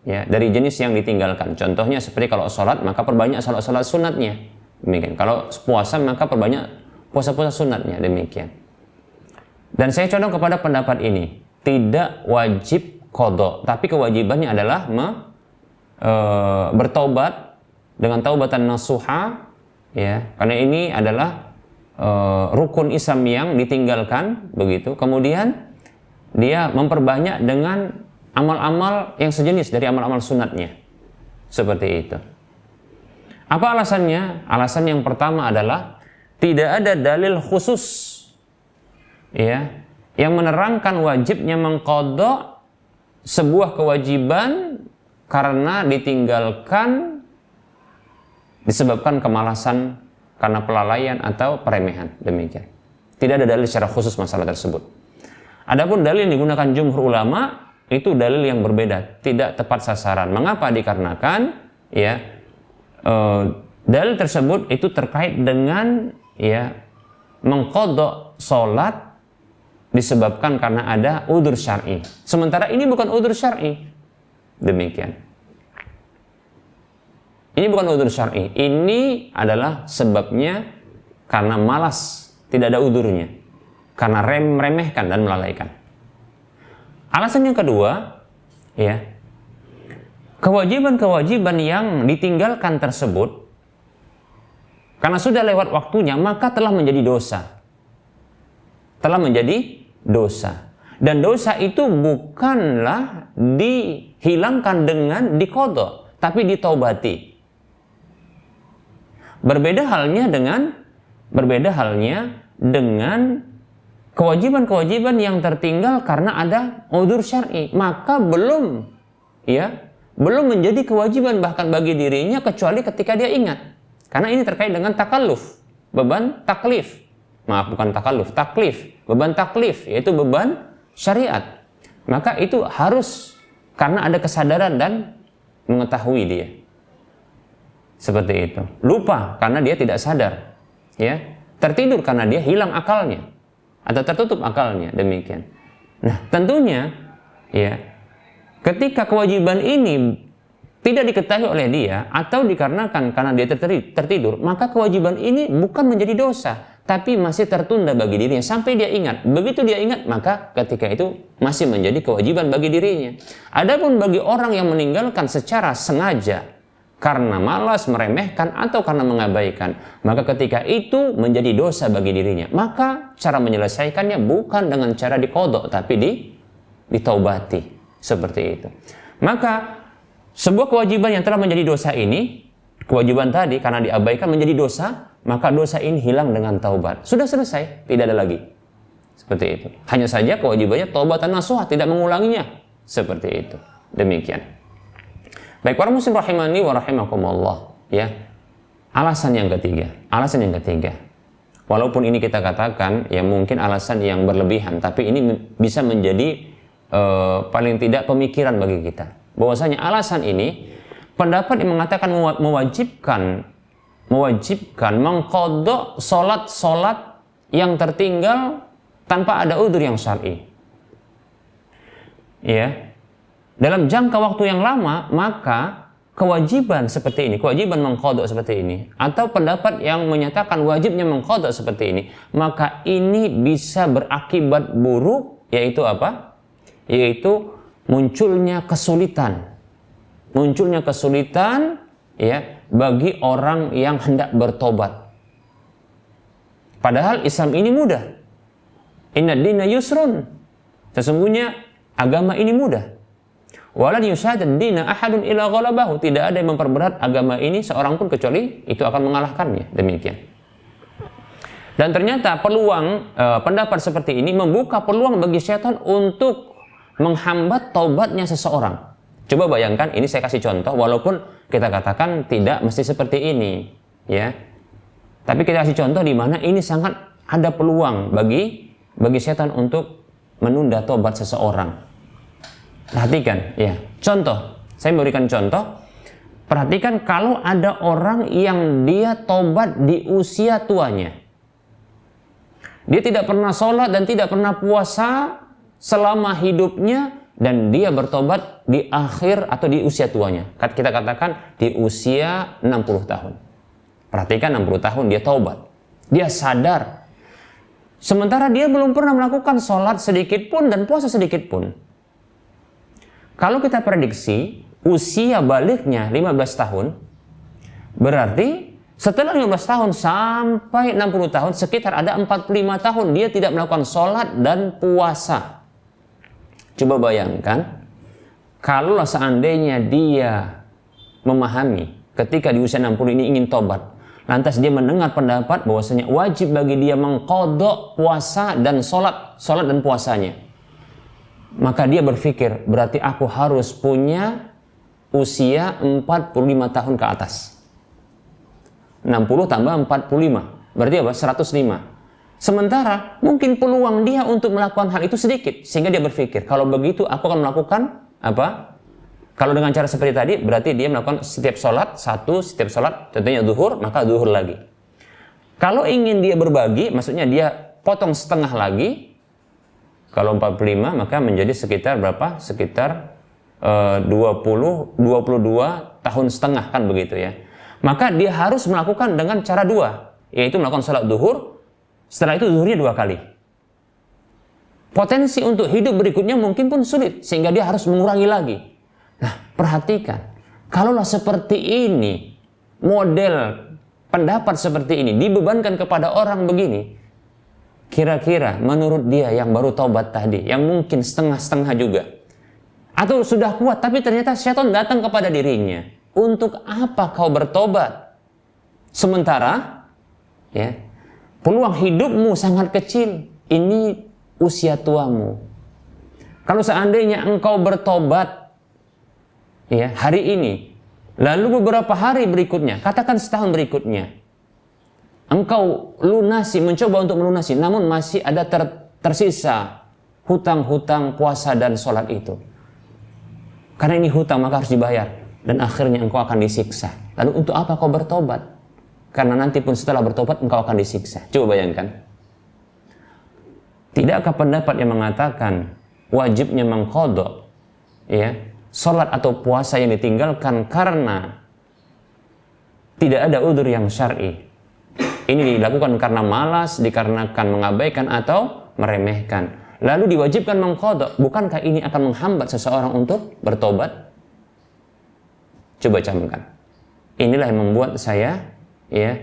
ya, dari jenis yang ditinggalkan. Contohnya seperti kalau sholat, maka perbanyak sholat-sholat sunatnya, demikian. Kalau puasa, maka perbanyak puasa-puasa sunatnya, demikian. Dan saya condong kepada pendapat ini, tidak wajib qadha, tapi kewajibannya adalah bertaubat dengan taubatan nasuha, ya, karena ini adalah rukun Islam yang ditinggalkan, begitu. Kemudian dia memperbanyak dengan amal-amal yang sejenis dari amal-amal sunatnya, seperti itu. Apa alasannya? Alasan yang pertama adalah tidak ada dalil khusus, ya, yang menerangkan wajibnya mengqadha sebuah kewajiban karena ditinggalkan disebabkan kemalasan, karena kelalaian atau peremehan, demikian. Tidak ada dalil secara khusus masalah tersebut. Adapun dalil yang digunakan jumhur ulama itu dalil yang berbeda, tidak tepat sasaran. Mengapa? Dikarenakan, ya, dalil tersebut itu terkait dengan ya mengqadha salat disebabkan karena ada udzur syar'i. Sementara ini bukan udzur syar'i. Demikian. Ini bukan udzur syar'i. Ini adalah sebabnya karena malas, tidak ada udzurnya. Karena meremehkan dan melalaikan. Alasan yang kedua, ya, kewajiban-kewajiban yang ditinggalkan tersebut karena sudah lewat waktunya, maka telah menjadi dosa. Telah menjadi dosa. Dan dosa itu bukanlah dihilangkan dengan diqadha, tapi ditaubati. Berbeda halnya dengan kewajiban-kewajiban yang tertinggal karena ada udzur syar'i, maka belum menjadi kewajiban bahkan bagi dirinya kecuali ketika dia ingat. Karena ini terkait dengan takalluf, beban taklif. Maaf, bukan takalluf, taklif, beban taklif, yaitu beban syariat. Maka itu harus karena ada kesadaran dan mengetahui dia. Seperti itu. Lupa karena dia tidak sadar, ya. Tertidur karena dia hilang akalnya atau tertutup akalnya, demikian. Nah, tentunya ya, ketika kewajiban ini tidak diketahui oleh dia atau dikarenakan karena dia tertidur, maka kewajiban ini bukan menjadi dosa, tapi masih tertunda bagi dirinya sampai dia ingat. Begitu dia ingat, maka ketika itu masih menjadi kewajiban bagi dirinya. Adapun bagi orang yang meninggalkan secara sengaja karena malas, meremehkan, atau karena mengabaikan, maka ketika itu menjadi dosa bagi dirinya. Maka cara menyelesaikannya bukan dengan cara diqadha, tapi ditaubati. Seperti itu. Maka sebuah kewajiban yang telah menjadi dosa ini, kewajiban tadi karena diabaikan menjadi dosa, maka dosa ini hilang dengan taubat. Sudah selesai, tidak ada lagi. Seperti itu. Hanya saja kewajibannya taubatan nasuha, tidak mengulanginya. Seperti itu. Demikian. Baik, para muslim rahimani wa rahimakumullah, ya. Alasan yang ketiga. Walaupun ini kita katakan ya mungkin alasan yang berlebihan, tapi ini bisa menjadi paling tidak pemikiran bagi kita. Bahwasanya alasan ini pendapat yang mengatakan mewajibkan mengqadha salat yang tertinggal tanpa ada udzur yang syar'i. Ya. Dalam jangka waktu yang lama, maka kewajiban seperti ini, kewajiban mengqadha seperti ini, atau pendapat yang menyatakan wajibnya mengqadha seperti ini, maka ini bisa berakibat buruk, yaitu apa? Yaitu munculnya kesulitan ya bagi orang yang hendak bertobat. Padahal Islam ini mudah. Inna dina yusrun. Sesungguhnya agama ini mudah. Walan yusyadid dina ahadun ila ghalabahu. Tidak ada yang memperberat agama ini seorang pun kecuali itu akan mengalahkannya. Demikian. Dan ternyata pendapat seperti ini membuka peluang bagi syaitan untuk menghambat taubatnya seseorang. Coba bayangkan, ini saya kasih contoh, walaupun kita katakan tidak mesti seperti ini, ya. Tapi kita kasih contoh di mana ini sangat ada peluang bagi syaitan untuk menunda taubat seseorang. Perhatikan, ya. Contoh, saya memberikan contoh. Perhatikan kalau ada orang yang dia taubat di usia tuanya. Dia tidak pernah sholat dan tidak pernah puasa selama hidupnya, dan dia bertobat di akhir atau di usia tuanya. Kita katakan di usia 60 tahun. Perhatikan, 60 tahun dia taubat. Dia sadar. Sementara dia belum pernah melakukan sholat sedikit pun dan puasa sedikit pun. Kalau kita prediksi usia baliknya 15 tahun, berarti setelah 15 tahun sampai 60 tahun, sekitar ada 45 tahun dia tidak melakukan sholat dan puasa. Coba bayangkan, kalau seandainya dia memahami ketika di usia 60 ini ingin tobat, lantas dia mendengar pendapat bahwasanya wajib bagi dia mengqadha puasa dan sholat dan puasanya. Maka dia berpikir, berarti aku harus punya usia 45 tahun ke atas. 60 tambah 45, berarti apa? 105. Sementara mungkin peluang dia untuk melakukan hal itu sedikit, sehingga dia berpikir, kalau begitu aku akan melakukan apa? Kalau dengan cara seperti tadi, berarti dia melakukan setiap sholat, setiap sholat, contohnya zuhur, maka zuhur lagi. Kalau ingin dia berbagi, maksudnya dia potong setengah lagi, kalau 45, maka menjadi sekitar berapa? Sekitar 22 tahun setengah, kan begitu ya. Maka dia harus melakukan dengan cara dua, yaitu melakukan sholat zuhur, setelah itu zuhurnya 2 kali. Potensi untuk hidup berikutnya mungkin pun sulit, sehingga dia harus mengurangi lagi. Nah, perhatikan, kalaulah seperti ini, model pendapat seperti ini dibebankan kepada orang begini, kira-kira menurut dia yang baru taubat tadi, yang mungkin setengah-setengah juga, atau sudah kuat tapi ternyata syaitan datang kepada dirinya, untuk apa kau bertobat? Sementara ya, peluang hidupmu sangat kecil, ini usia tuamu. Kalau seandainya engkau bertobat ya hari ini, lalu beberapa hari berikutnya, katakan setahun berikutnya, engkau lunasi, mencoba untuk melunasi, namun masih ada tersisa hutang-hutang puasa dan sholat itu. Karena ini hutang, maka harus dibayar, dan akhirnya engkau akan disiksa. Lalu untuk apa kau bertobat? Karena nanti pun setelah bertobat engkau akan disiksa. Coba bayangkan. Tidakkah pendapat yang mengatakan wajibnya mengqadha ya sholat atau puasa yang ditinggalkan karena tidak ada udzur yang syar'i, ini dilakukan karena malas, dikarenakan mengabaikan atau meremehkan, lalu diwajibkan mengqadha, bukankah ini akan menghambat seseorang untuk bertobat? Coba camkan. Inilah yang membuat saya ya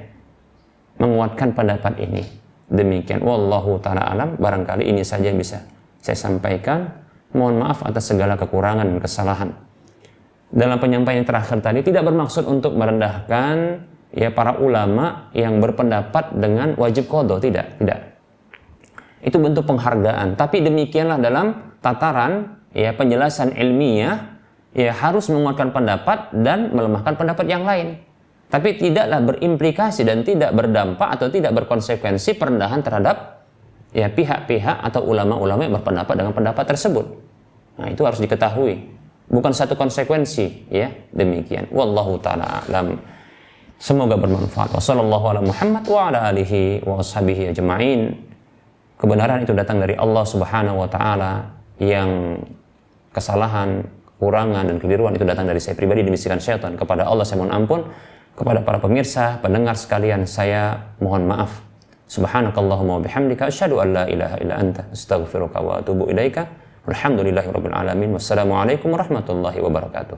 menguatkan pendapat ini. Demikian, wallahu ta'ala alam. Barangkali ini saja yang bisa saya sampaikan. Mohon maaf atas segala kekurangan dan kesalahan. Dalam penyampaian terakhir tadi tidak bermaksud untuk merendahkan ya para ulama yang berpendapat dengan wajib qadha, tidak. Itu bentuk penghargaan. Tapi demikianlah dalam tataran ya penjelasan ilmiah, ya harus menguatkan pendapat dan melemahkan pendapat yang lain. Tapi tidaklah berimplikasi dan tidak berdampak atau tidak berkonsekuensi perendahan terhadap ya pihak-pihak atau ulama-ulama yang berpendapat dengan pendapat tersebut. Nah, itu harus diketahui. Bukan satu konsekuensi, ya. Demikian. Wallahu ta'ala alam. Semoga bermanfaat. Wassallallahu ala Muhammad wa ala alihi wa ashabihi ajma'in. Kebenaran itu datang dari Allah Subhanahu wa taala, yang kesalahan, kekurangan dan keliruan itu datang dari saya pribadi, demikian syaitan. Kepada Allah saya mohon ampun. Kepada para pemirsa, pendengar sekalian, saya mohon maaf. Subhanakallahumma wa bihamdika asyhadu an la ilaha illa anta astaghfiruka wa atubu ilaika. Walhamdulillahirabbil alamin. Wassalamualaikum warahmatullahi wabarakatuh.